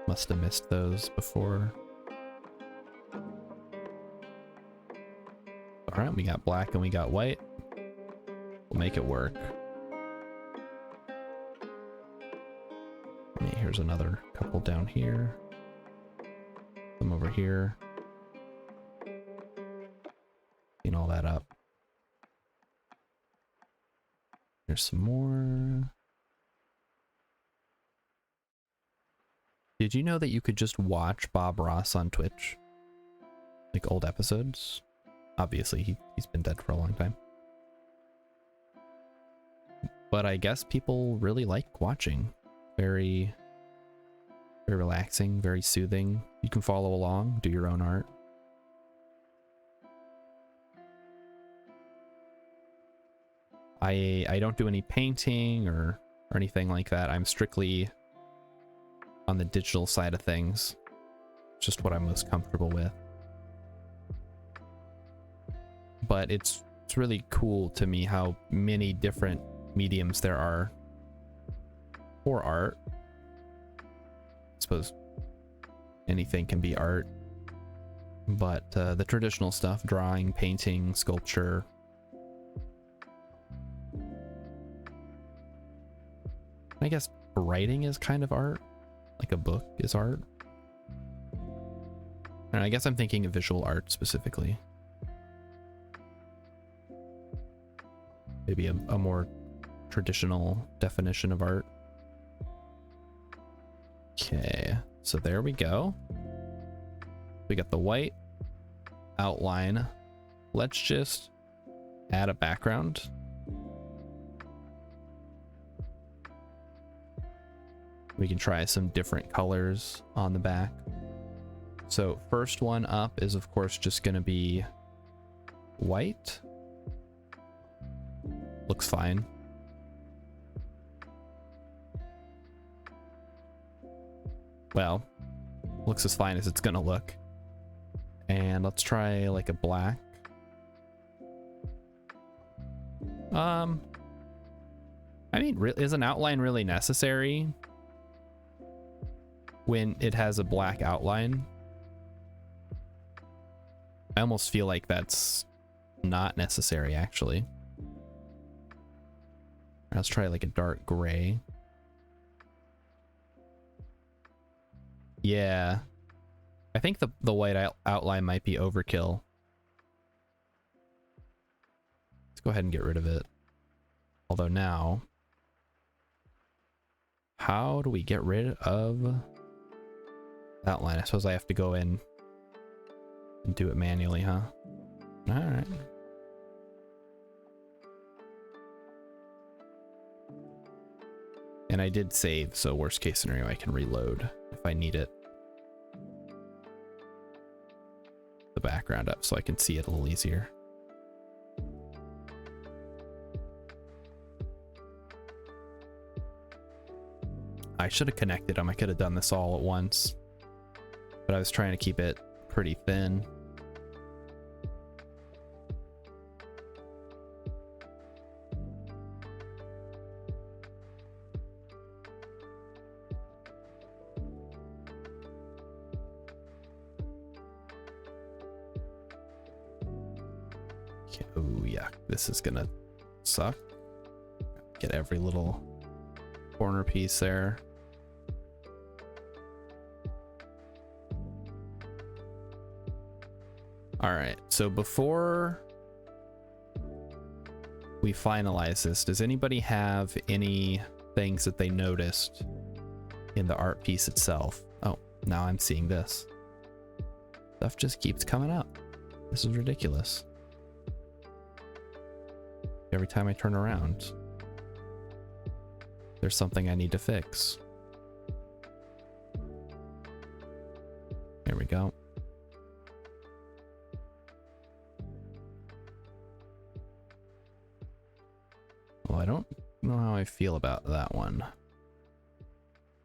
Must have missed those before. All right, we got black and we got white. We'll make it work. Here's another couple down here. Some over here. Clean all that up. There's some more. Did you know that you could just watch Bob Ross on Twitch? Like old episodes? Obviously, he's been dead for a long time. But I guess people really like watching. Very relaxing, very soothing. You can follow along, do your own art. I don't do any painting or anything like that. I'm strictly on the digital side of things. Just what I'm most comfortable with. But it's really cool to me how many different mediums there are for art. I suppose anything can be art, but the traditional stuff, drawing, painting, sculpture, I guess writing is kind of art, like a book is art. And I guess I'm thinking of visual art specifically. Maybe a more traditional definition of art. Okay, so there we go. We got the white outline. Let's just add a background. We can try some different colors on the back. So first one up is of course just going to be white. Looks fine. Well, looks as fine as it's gonna look. And let's try like a black. I mean, is an outline really necessary when it has a black outline? I almost feel like that's not necessary, actually. Let's try like a dark gray. Yeah. I think the white outline might be overkill. Let's go ahead and get rid of it. Although now, how do we get rid of outline? I suppose I have to go in and do it manually, huh? All right. And I did save, so worst case scenario, I can reload if I need it. The background up so I can see it a little easier. should have connected them. I could have done this all at once, but I was trying to keep it pretty thin. Oh yeah, this is gonna suck. Get every little corner piece there. All right, so before we finalize this, does anybody have any things that they noticed in the art piece itself? Oh, now I'm seeing this. Stuff just keeps coming up. This is ridiculous. Every time I turn around, there's something I need to fix. There we go. Well, I don't know how I feel about that one.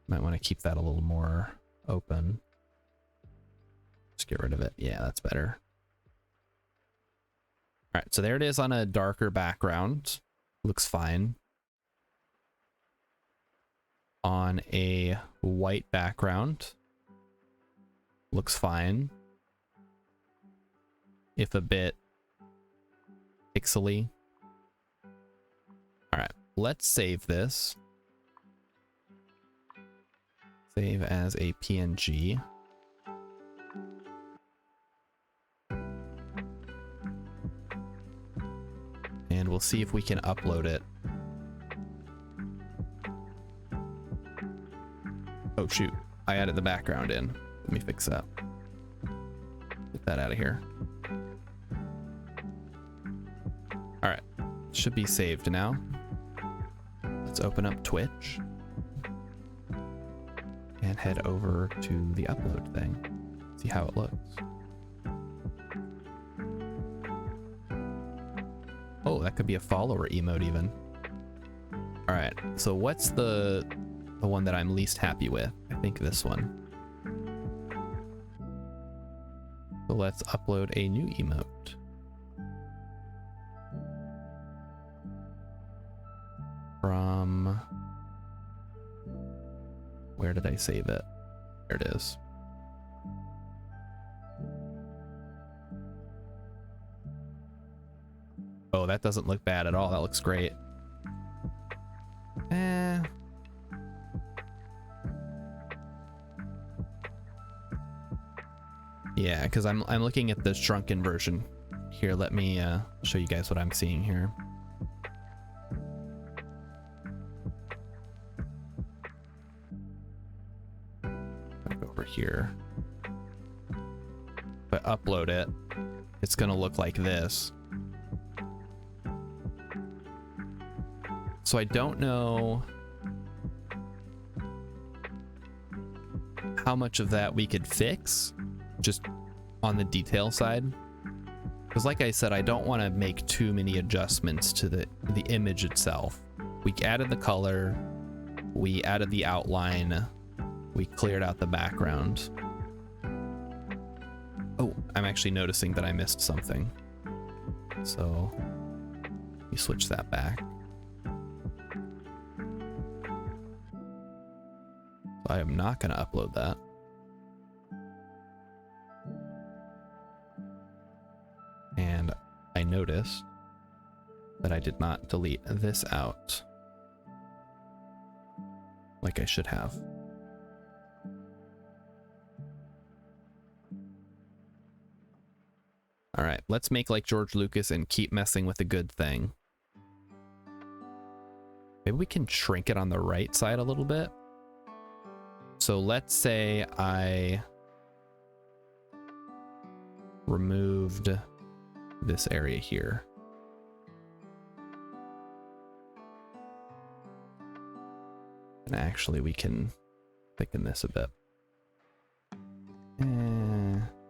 Might want to keep that a little more open. Just get rid of it. Yeah, that's better. All right, so there it is on a darker background. Looks fine. On a white background, looks fine. If a bit pixely. All right, let's save this. Save as a PNG. And we'll see if we can upload it. Oh shoot, I added the background in. Let me fix that. Get that out of here. All right, should be saved now. Let's open up Twitch and head over to the upload thing. See how it looks. Oh, that could be a follower emote even. All right, so what's the one that I'm least happy with? I think this one. So let's upload a new emote. From, where did I save it? There it is. Oh, that doesn't look bad at all. That looks great. Yeah, because I'm looking at the shrunken version. Here, let me show you guys what I'm seeing here. Over here. If I upload it, it's gonna look like this. So I don't know how much of that we could fix just on the detail side. Because like I said, I don't want to make too many adjustments to the image itself. We added the color, we added the outline, we cleared out the background. Oh, I'm actually noticing that I missed something. So you switch that back. I am not going to upload that. And I noticed that I did not delete this out like I should have. All right, let's make like George Lucas and keep messing with a good thing. Maybe we can shrink it on the right side a little bit. So let's say I removed this area here. And actually we can thicken this a bit.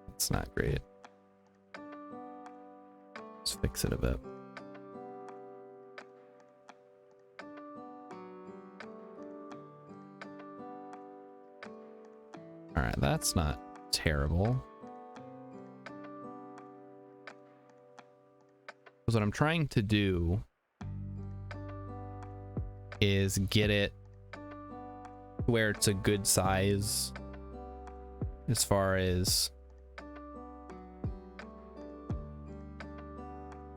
It's not great. Let's fix it a bit. That's not terrible. Because what I'm trying to do is get it where it's a good size as far as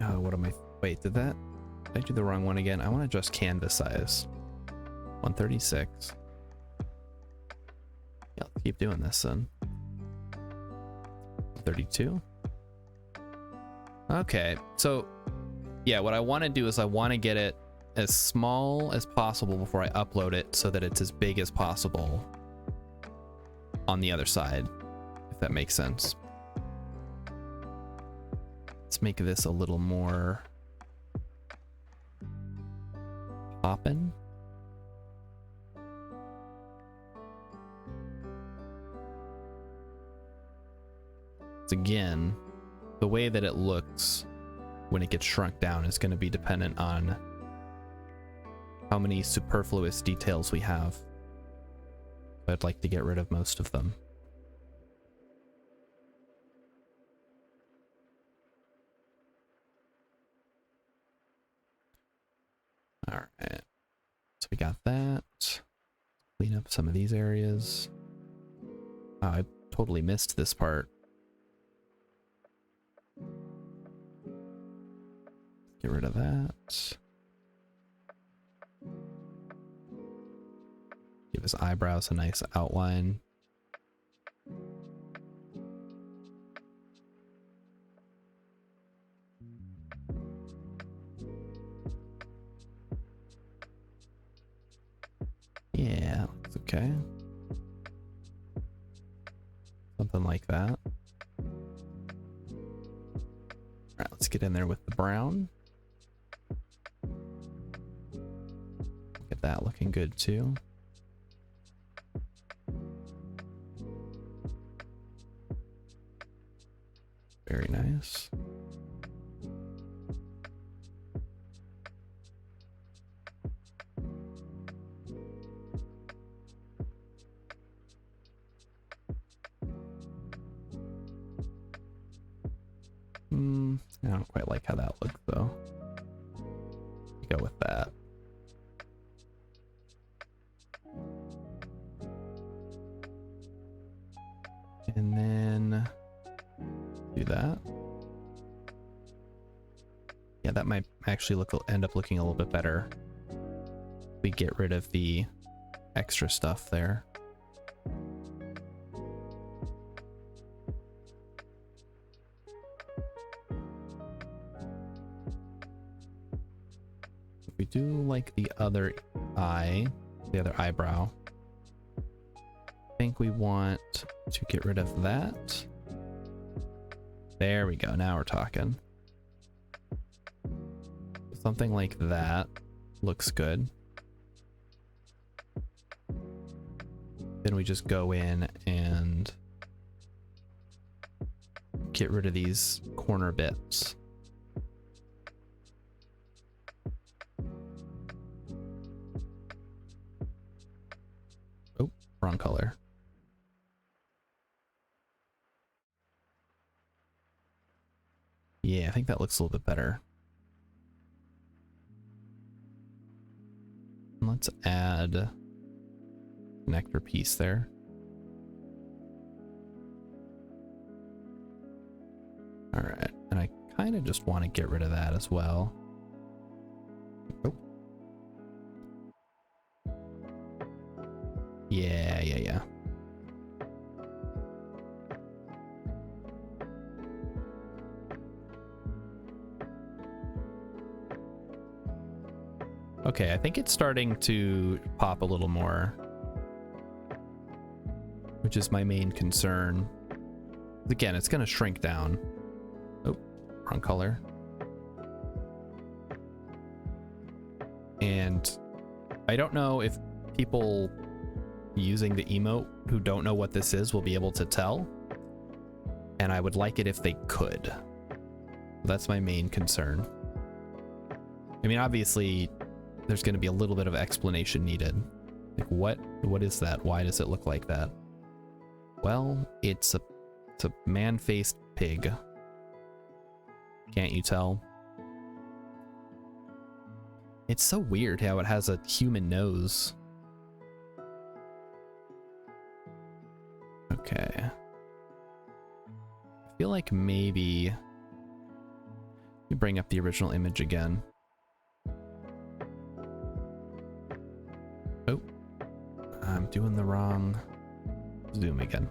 what am I, wait, did I do the wrong one again? I want to adjust canvas size. 136. Yeah, let's keep doing this then. 32. Okay, so yeah, what I want to do is I want to get it as small as possible before I upload it so that it's as big as possible on the other side, if that makes sense. Let's make this a little more poppin'. Again, the way that it looks when it gets shrunk down is going to be dependent on how many superfluous details we have. I'd like to get rid of most of them. All right, so we got that. Clean up some of these areas. Oh, I totally missed this part. Get rid of that. Give his eyebrows a nice outline. Yeah, looks okay. Something like that. All right, let's get in there with the brown. Get that looking good too. Very nice. I don't quite like how that looks though. Go with that. And then do that. Yeah, that might actually end up looking a little bit better. We get rid of the extra stuff there. We do like the other eye, the other eyebrow. I think we want to get rid of that. There we go. Now we're talking. Something like that looks good. Then we just go in and get rid of these corner bits. Oh, wrong color. Yeah, I think that looks a little bit better. Let's add connector piece there. All right, and I kind of just want to get rid of that as well. Oh. Yeah. Okay, I think it's starting to pop a little more, which is my main concern. Again, it's going to shrink down. Oh, wrong color. And I don't know if people using the emote who don't know what this is will be able to tell. And I would like it if they could. That's my main concern. I mean, obviously, there's going to be a little bit of explanation needed. Like, what is that? Why does it look like that? Well, it's a man-faced pig. Can't you tell? It's so weird how it has a human nose. Okay. I feel like maybe you bring up the original image again. Oh, I'm doing the wrong zoom again.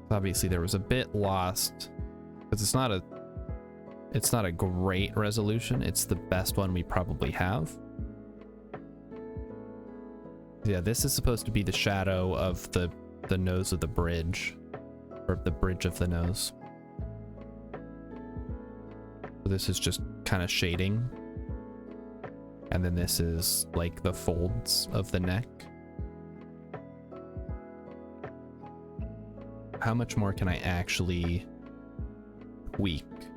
Obviously there was a bit lost because it's not a great resolution. It's the best one we probably have. Yeah, this is supposed to be the shadow of the nose of the bridge, or the bridge of the nose. So this is just kind of shading. And then this is like the folds of the neck. How much more can I actually tweak to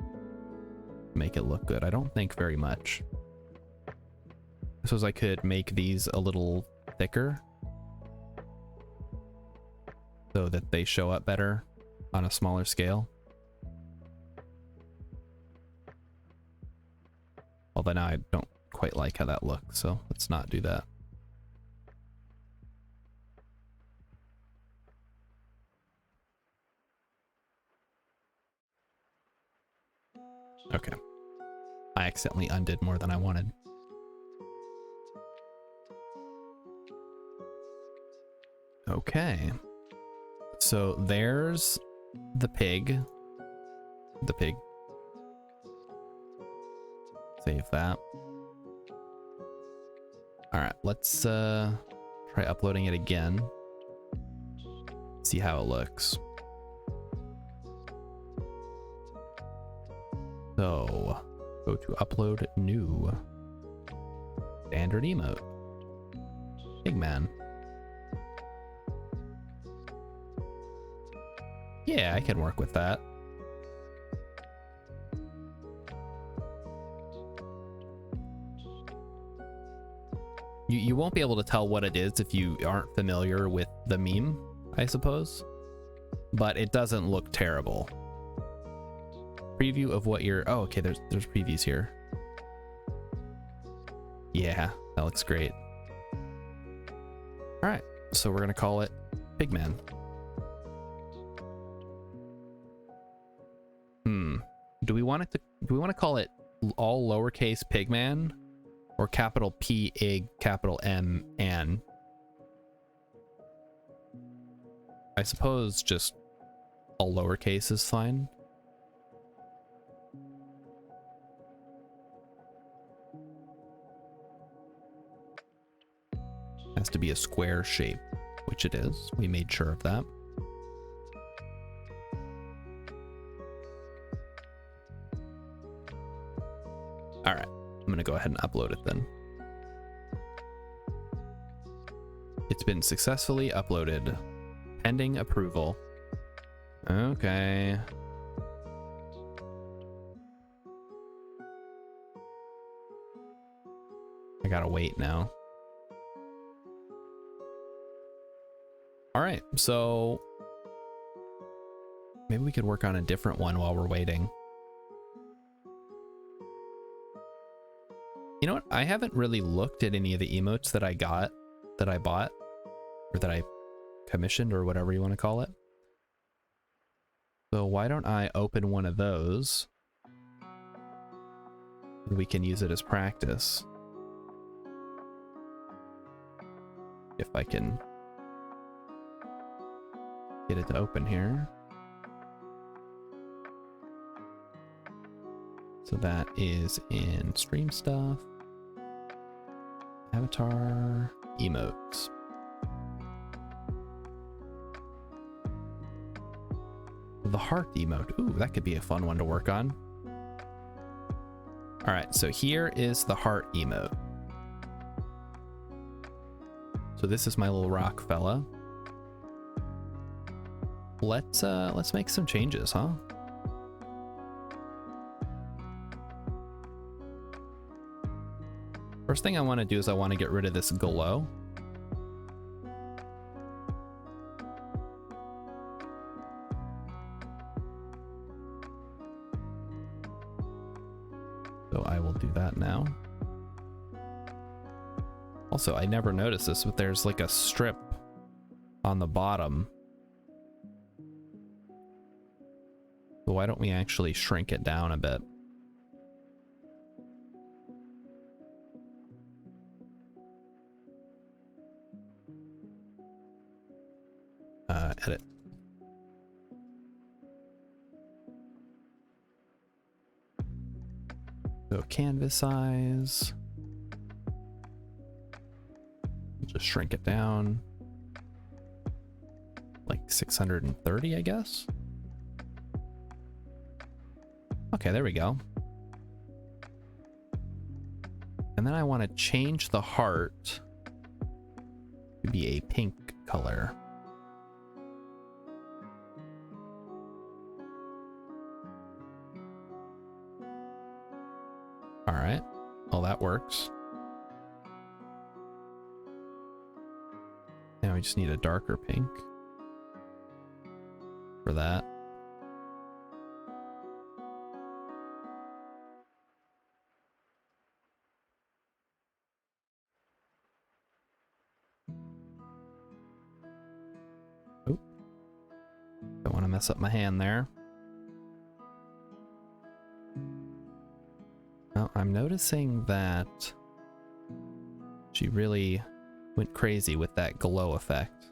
make it look good? I don't think very much. I suppose I could make these a little thicker so that they show up better on a smaller scale. Although now I don't quite like how that looks, so let's not do that. Okay. I accidentally undid more than I wanted. Okay. So there's the pig. The pig. Save that. Alright, let's try uploading it again. See how it looks. So, go to upload new. Standard emote. Pigman. Yeah, I can work with that. You won't be able to tell what it is if you aren't familiar with the meme, I suppose. But it doesn't look terrible. Preview of what you're... Oh, okay, there's previews here. Yeah, that looks great. All right, so we're gonna call it Pigman. Do we want to call it all lowercase Pigman, or capital P ig capital M N? I suppose just all lowercase is fine. Has to be a square shape, which it is. We made sure of that. All right, I'm gonna go ahead and upload it then. It's been successfully uploaded. Pending approval. Okay. I gotta wait now. All right, so maybe we could work on a different one while we're waiting. You know what? I haven't really looked at any of the emotes that I bought, or that I commissioned, or whatever you want to call it. So why don't I open one of those? And we can use it as practice. If I can get it to open here. So that is in stream stuff, avatar, emotes. The heart emote. Ooh, that could be a fun one to work on. All right, so here is the heart emote. So this is my little rock fella. Let's make some changes, huh? First thing I want to do is I want to get rid of this glow. So I will do that now. Also, I never noticed this, but there's like a strip on the bottom. So why don't we actually shrink it down a bit? Edit. So canvas size. Just shrink it down. Like 630, I guess. Okay, there we go. And then I want to change the heart to be a pink color. All right, well, that works. Now we just need a darker pink for that. Oh, don't want to mess up my hand there. Now, I'm noticing that she really went crazy with that glow effect.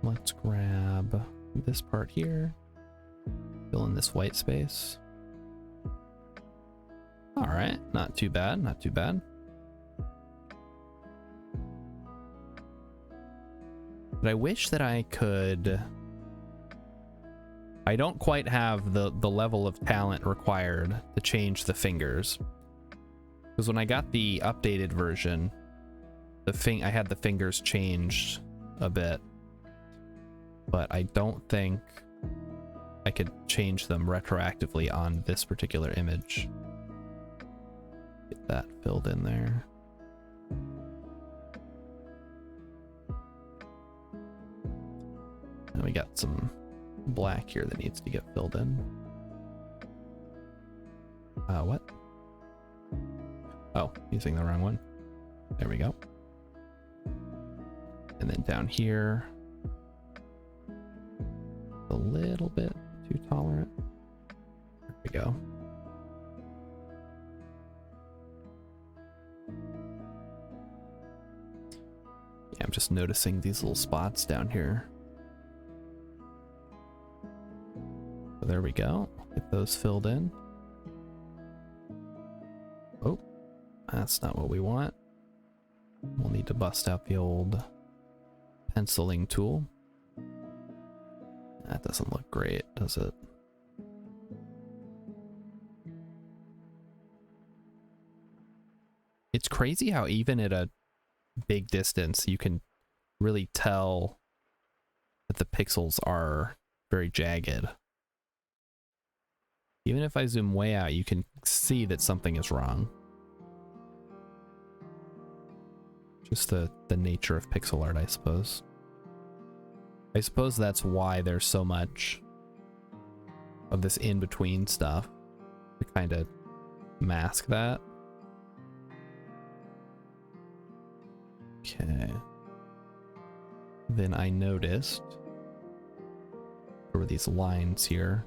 Let's grab this part here, fill in this white space. All right, not too bad, not too bad. But I wish that I could... I don't quite have the level of talent required to change the fingers. Because when I got the updated version, I had the fingers changed a bit. But I don't think I could change them retroactively on this particular image. Get that filled in there. And we got some black here that needs to get filled in. What? Oh, using the wrong one. There we go. And then down here, a little bit too tolerant. There we go. Yeah, I'm just noticing these little spots down here. So there we go. Get those filled in. Oh, that's not what we want. We'll need to bust out the old penciling tool. That doesn't look great, does it? It's crazy how even at a big distance you can really tell that the pixels are very jagged. Even if I zoom way out, you can see that something is wrong. Just the nature of pixel art, I suppose. I suppose that's why there's so much of this in-between stuff, to kind of mask that. Okay. Then I noticed there were these lines here.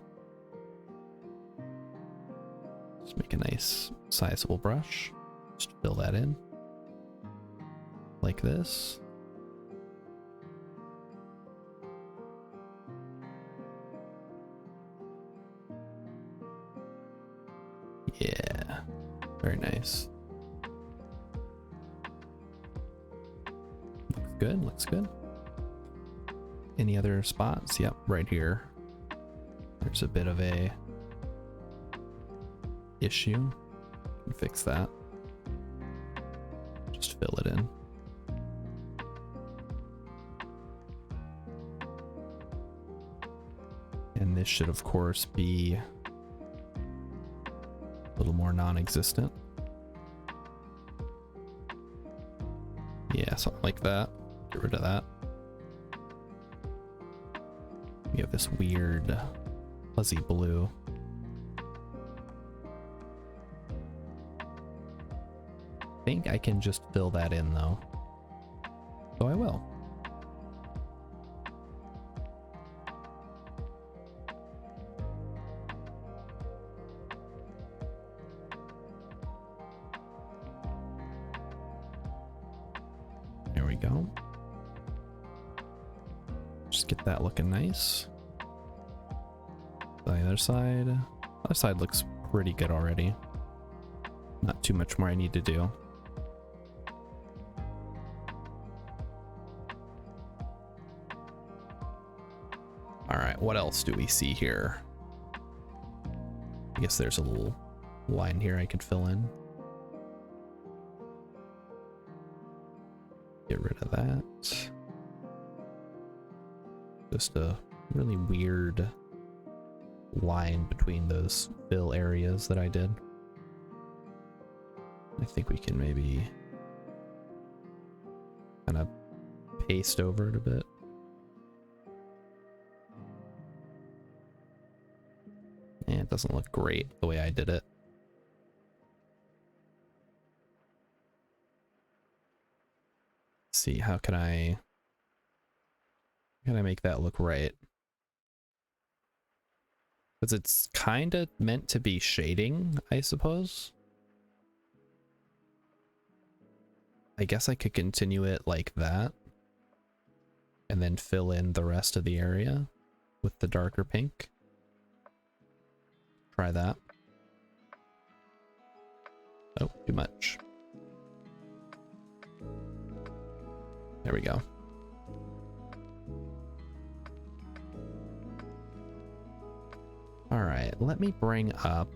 Just make a nice sizable brush. Just fill that in. Like this. Yeah, very nice. Looks good, looks good. Any other spots? Yep, right here. There's a bit of a issue. Fix that. Just fill it in. And this should, of course, be a little more non-existent. Yeah, something like that. Get rid of that. We have this weird fuzzy blue. I think I can just fill that in though. So I will. There we go. Just get that looking nice. The other side looks pretty good already. Not too much more I need to do. All right, what else do we see here? I guess there's a little line here I could fill in. Get rid of that. Just a really weird line between those fill areas that I did. I think we can maybe kind of paste over it a bit. And it doesn't look great the way I did it. Let's see, how can I make that look right? Because it's kind of meant to be shading, I suppose. I guess I could continue it like that and then fill in the rest of the area with the darker pink. Try that. Oh, too much. There we go. All right, let me bring up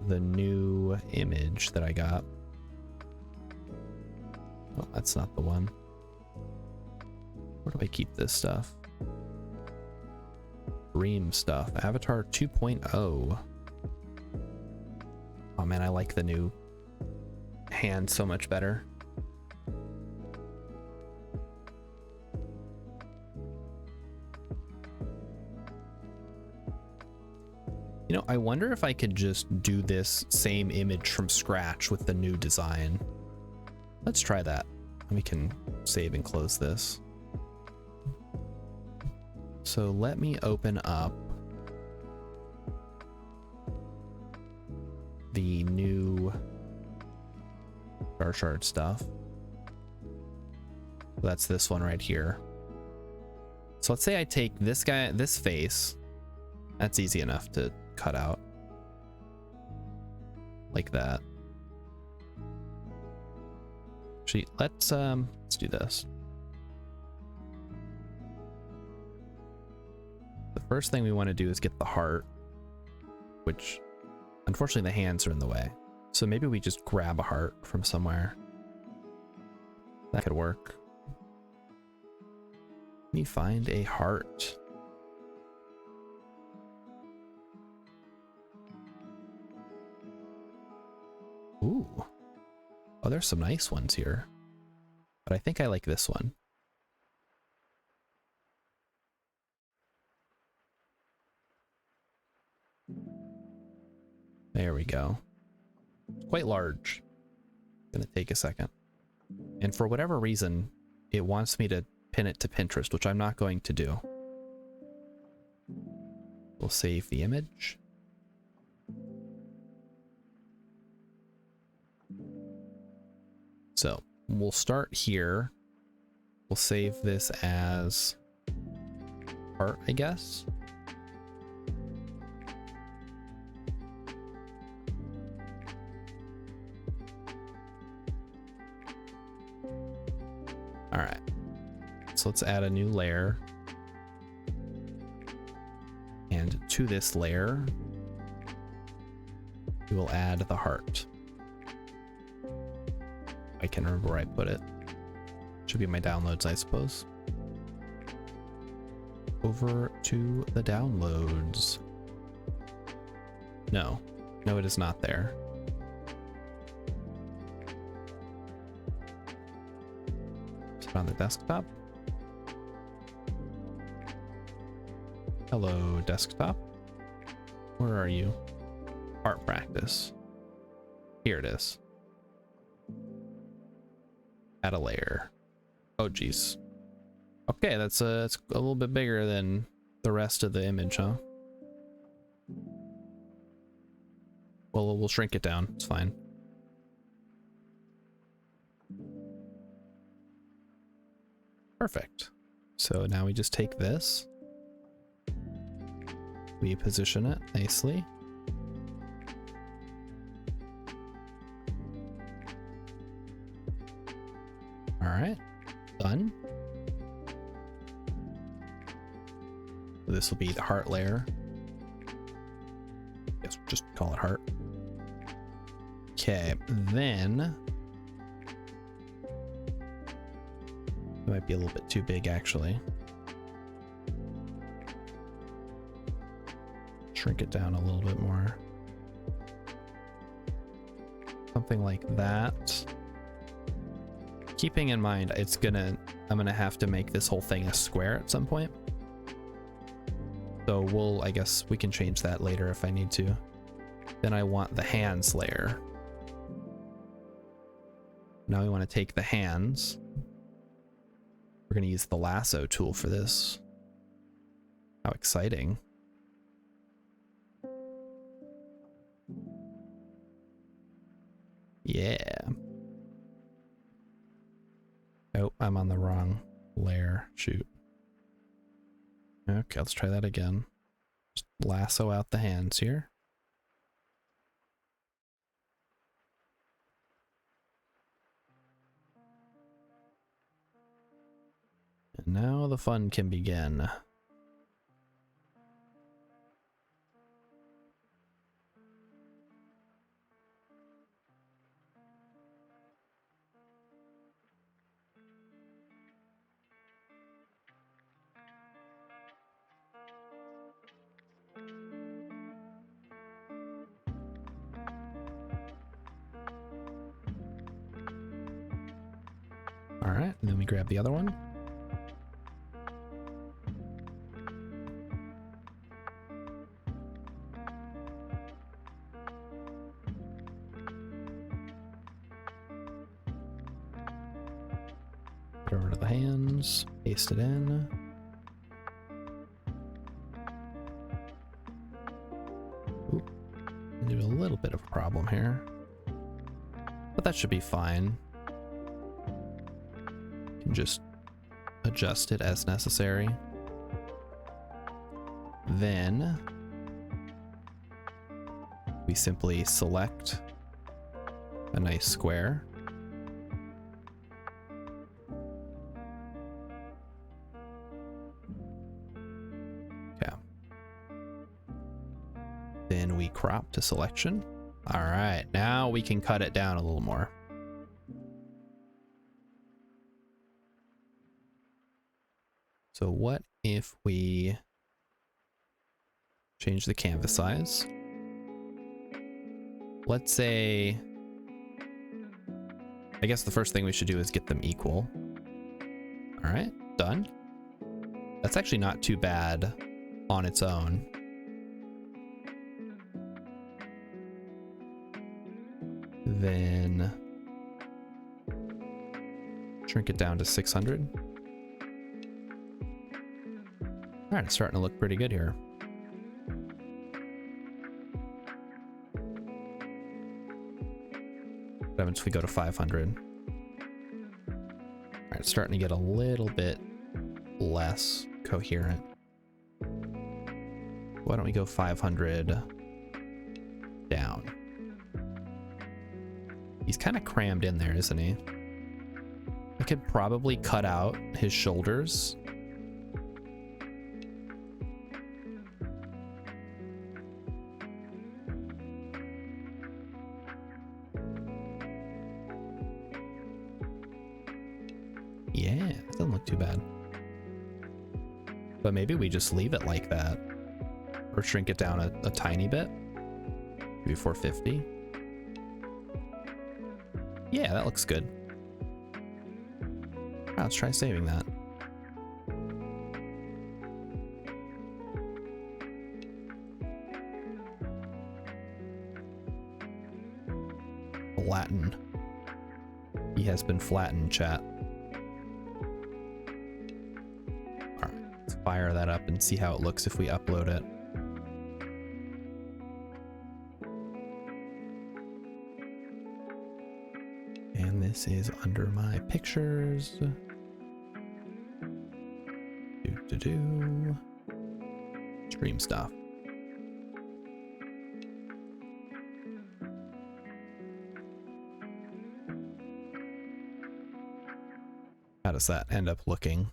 the new image that I got. Oh, that's not the one. Where do I keep this stuff? Dream stuff. Avatar 2.0. Oh man, I like the new hand so much better. You know, I wonder if I could just do this same image from scratch with the new design. Let's try that. We can save and close this. So let me open up the new star chart stuff. That's this one right here. So let's say I take this guy, this face. That's easy enough to cut out. Like that. Actually, let's do this. The first thing we want to do is get the heart, which unfortunately the hands are in the way. So maybe we just grab a heart from somewhere. That could work. Let me find a heart. Ooh. Oh, there's some nice ones here. But I think I like this one. There we go. It's quite large. Gonna take a second. And for whatever reason, it wants me to pin it to Pinterest, which I'm not going to do. We'll save the image. So we'll start here. We'll save this as art, I guess. All right. So let's add a new layer. And to this layer, we will add the heart. I can remember where I put it. Should be my downloads, I suppose. Over to the downloads. No, it is not there. Is it on the desktop? Hello, desktop. Where are you? Art practice. Here it is. Add a layer. Oh, geez. Okay, it's a little bit bigger than the rest of the image, huh? Well, we'll shrink it down. It's fine. Perfect. So now we just take this. We position it nicely. All right, done. This will be the heart layer. Guess we'll just call it heart. Okay, then it might be a little bit too big actually. Shrink it down a little bit more. Something like that. Keeping in mind I'm gonna have to make this whole thing a square at some point. So I guess we can change that later if I need to. Then I want the hands layer. Now we want to take the hands. We're gonna use the lasso tool for this. How exciting. Yeah. Oh, I'm on the wrong layer. Shoot. Okay, let's try that again. Just lasso out the hands here. And now the fun can begin. All right, and then we grab the other one. Put it over to the hands, paste it in. Oop, there's a little bit of a problem here, but that should be fine. Just adjust it as necessary. Then we simply select a nice square. Okay. Then we crop to selection. All right, now we can cut it down a little more. So what if we change the canvas size? Let's say, I guess the first thing we should do is get them equal. All right, done. That's actually not too bad on its own. Then shrink it down to 600. All right, it's starting to look pretty good here. What happens if we go to 500? All right, it's starting to get a little bit less coherent. Why don't we go 500 down? He's kind of crammed in there, isn't he? I could probably cut out his shoulders. Yeah, it doesn't look too bad. But maybe we just leave it like that. Or shrink it down a tiny bit. Maybe 450. Yeah, that looks good. Let's try saving that. Flatten. He has been flattened, chat. Alright, let's fire that up and see how it looks if we upload it. And this is under my pictures. Stream stuff. How does that end up looking?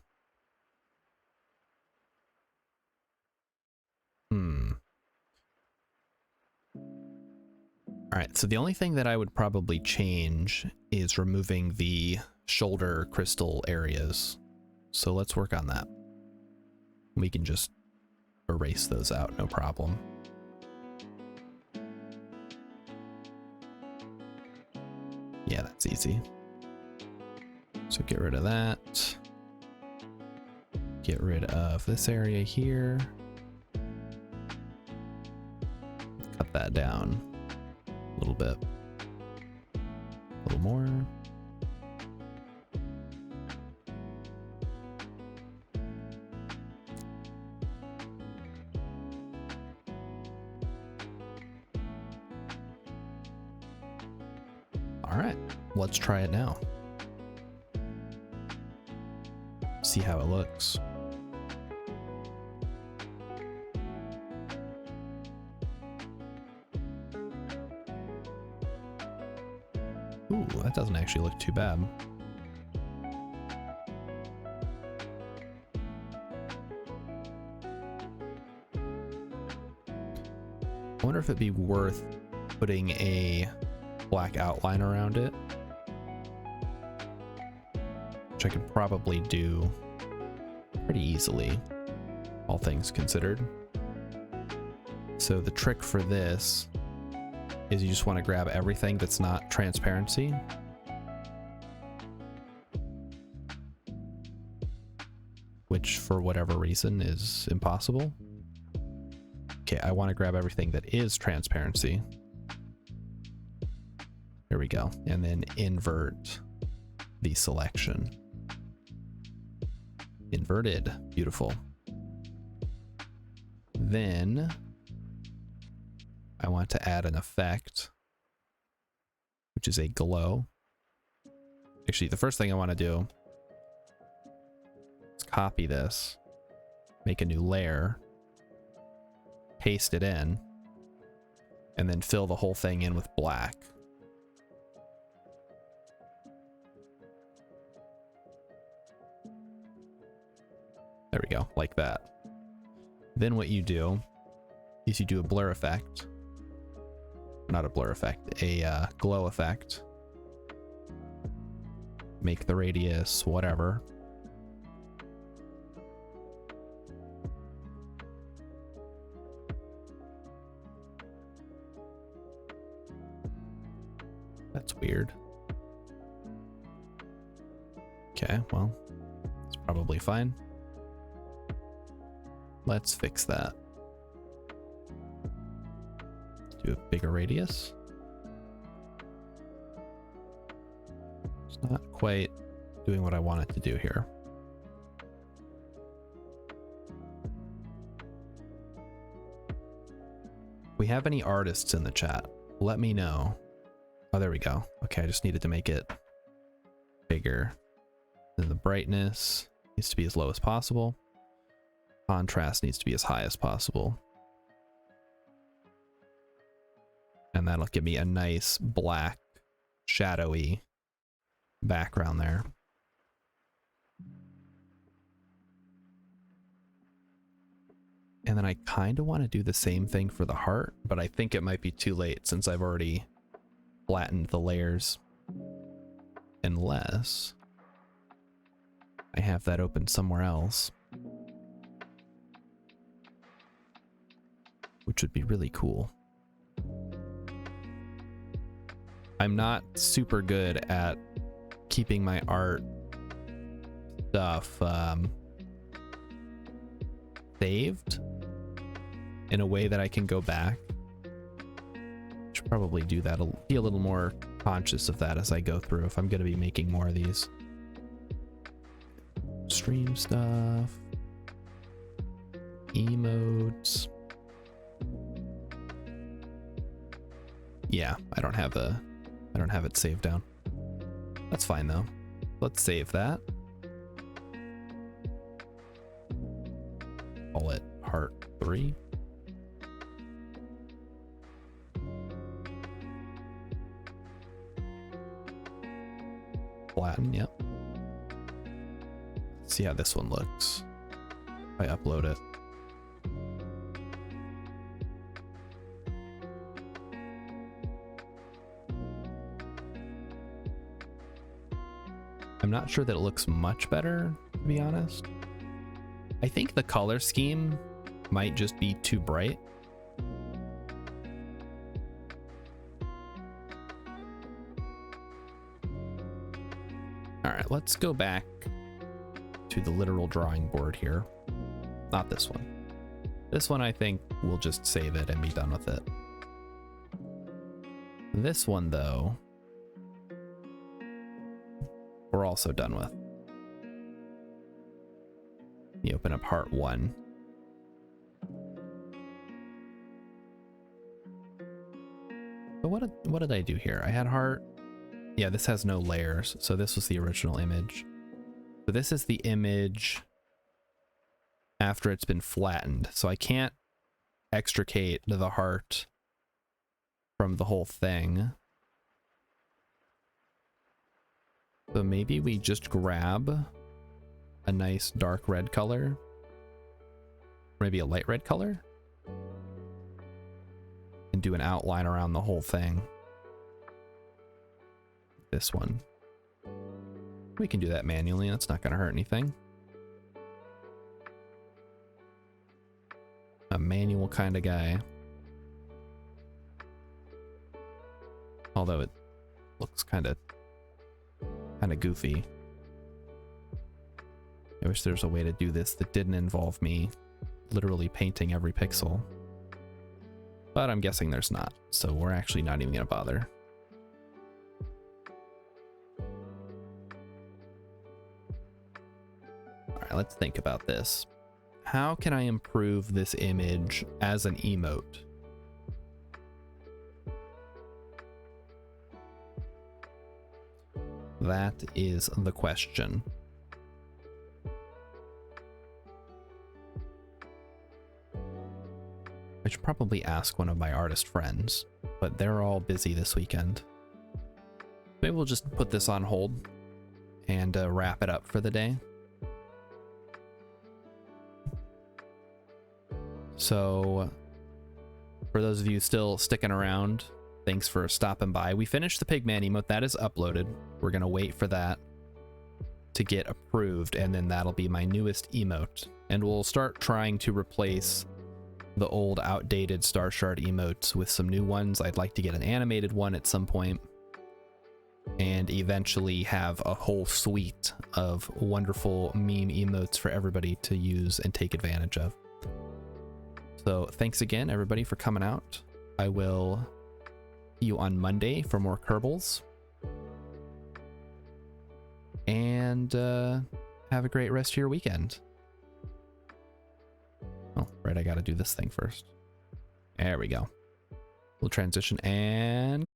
Alright, so the only thing that I would probably change is removing the shoulder crystal areas. So let's work on that. We can just erase those out, no problem. Yeah, that's easy. So get rid of that. Get rid of this area here. Cut that down a little bit. A little more. All right, let's try it now. See how it looks. Ooh, that doesn't actually look too bad. I wonder if it'd be worth putting a black outline around it, which I could probably do pretty easily, all things considered. So the trick for this is you just want to grab everything that's not transparency, which for whatever reason is impossible. Okay, I want to grab everything that is transparency. There we go. And then invert the selection. Inverted. Beautiful. Then I want to add an effect, which is a glow. Actually, the first thing I want to do is copy this, make a new layer, paste it in, and then fill the whole thing in with black. There we go, like that. Then what you do is you do a blur effect. Not a blur effect, a glow effect. Make the radius whatever. That's weird. Okay, well, it's probably fine. Let's fix that. Do a bigger radius. It's not quite doing what I want it to do here. If we have any artists in the chat, let me know. Oh, there we go. Okay, I just needed to make it bigger. Then the brightness needs to be as low as possible. Contrast needs to be as high as possible. And that'll give me a nice black, shadowy background there. And then I kind of want to do the same thing for the heart, but I think it might be too late since I've already flattened the layers. Unless I have that open somewhere else, which would be really cool. I'm not super good at keeping my art stuff saved in a way that I can go back. Should probably do that. I'll be a little more conscious of that as I go through if I'm going to be making more of these. Stream stuff. Emotes. Yeah, I don't have it saved down. That's fine though. Let's save that. Call it part 3. Flatten, yep. Let's see how this one looks. I upload it. I'm not sure that it looks much better, to be honest. I think the color scheme might just be too bright. All right, let's go back to the literal drawing board here. Not this one. This one, I think we'll just save it and be done with it. This one, though, we're also done with. You open up part 1. But what did I do here? I had heart. Yeah, this has no layers, so this was the original image. So this is the image after it's been flattened. So I can't extricate the heart from the whole thing. So maybe we just grab a nice dark red color, maybe a light red color, and do an outline around the whole thing. This one. We can do that manually, that's not going to hurt anything. A manual kind of guy. Although it looks kind of goofy. I wish there's a way to do this that didn't involve me literally painting every pixel. But I'm guessing there's not, so we're actually not even going to bother. Alright, let's think about this. How can I improve this image as an emote? That is the question. I should probably ask one of my artist friends, but they're all busy this weekend. Maybe we'll just put this on hold and wrap it up for the day. So, for those of you still sticking around, thanks for stopping by. We finished the Pigman emote. That is uploaded. We're going to wait for that to get approved, and then that'll be my newest emote. And we'll start trying to replace the old outdated Star Shard emotes with some new ones. I'd like to get an animated one at some point, and eventually have a whole suite of wonderful meme emotes for everybody to use and take advantage of. So thanks again, everybody, for coming out. I will see you on Monday for more Kerbals. And have a great rest of your weekend. Oh, right, I gotta do this thing first. There we go. We'll transition and...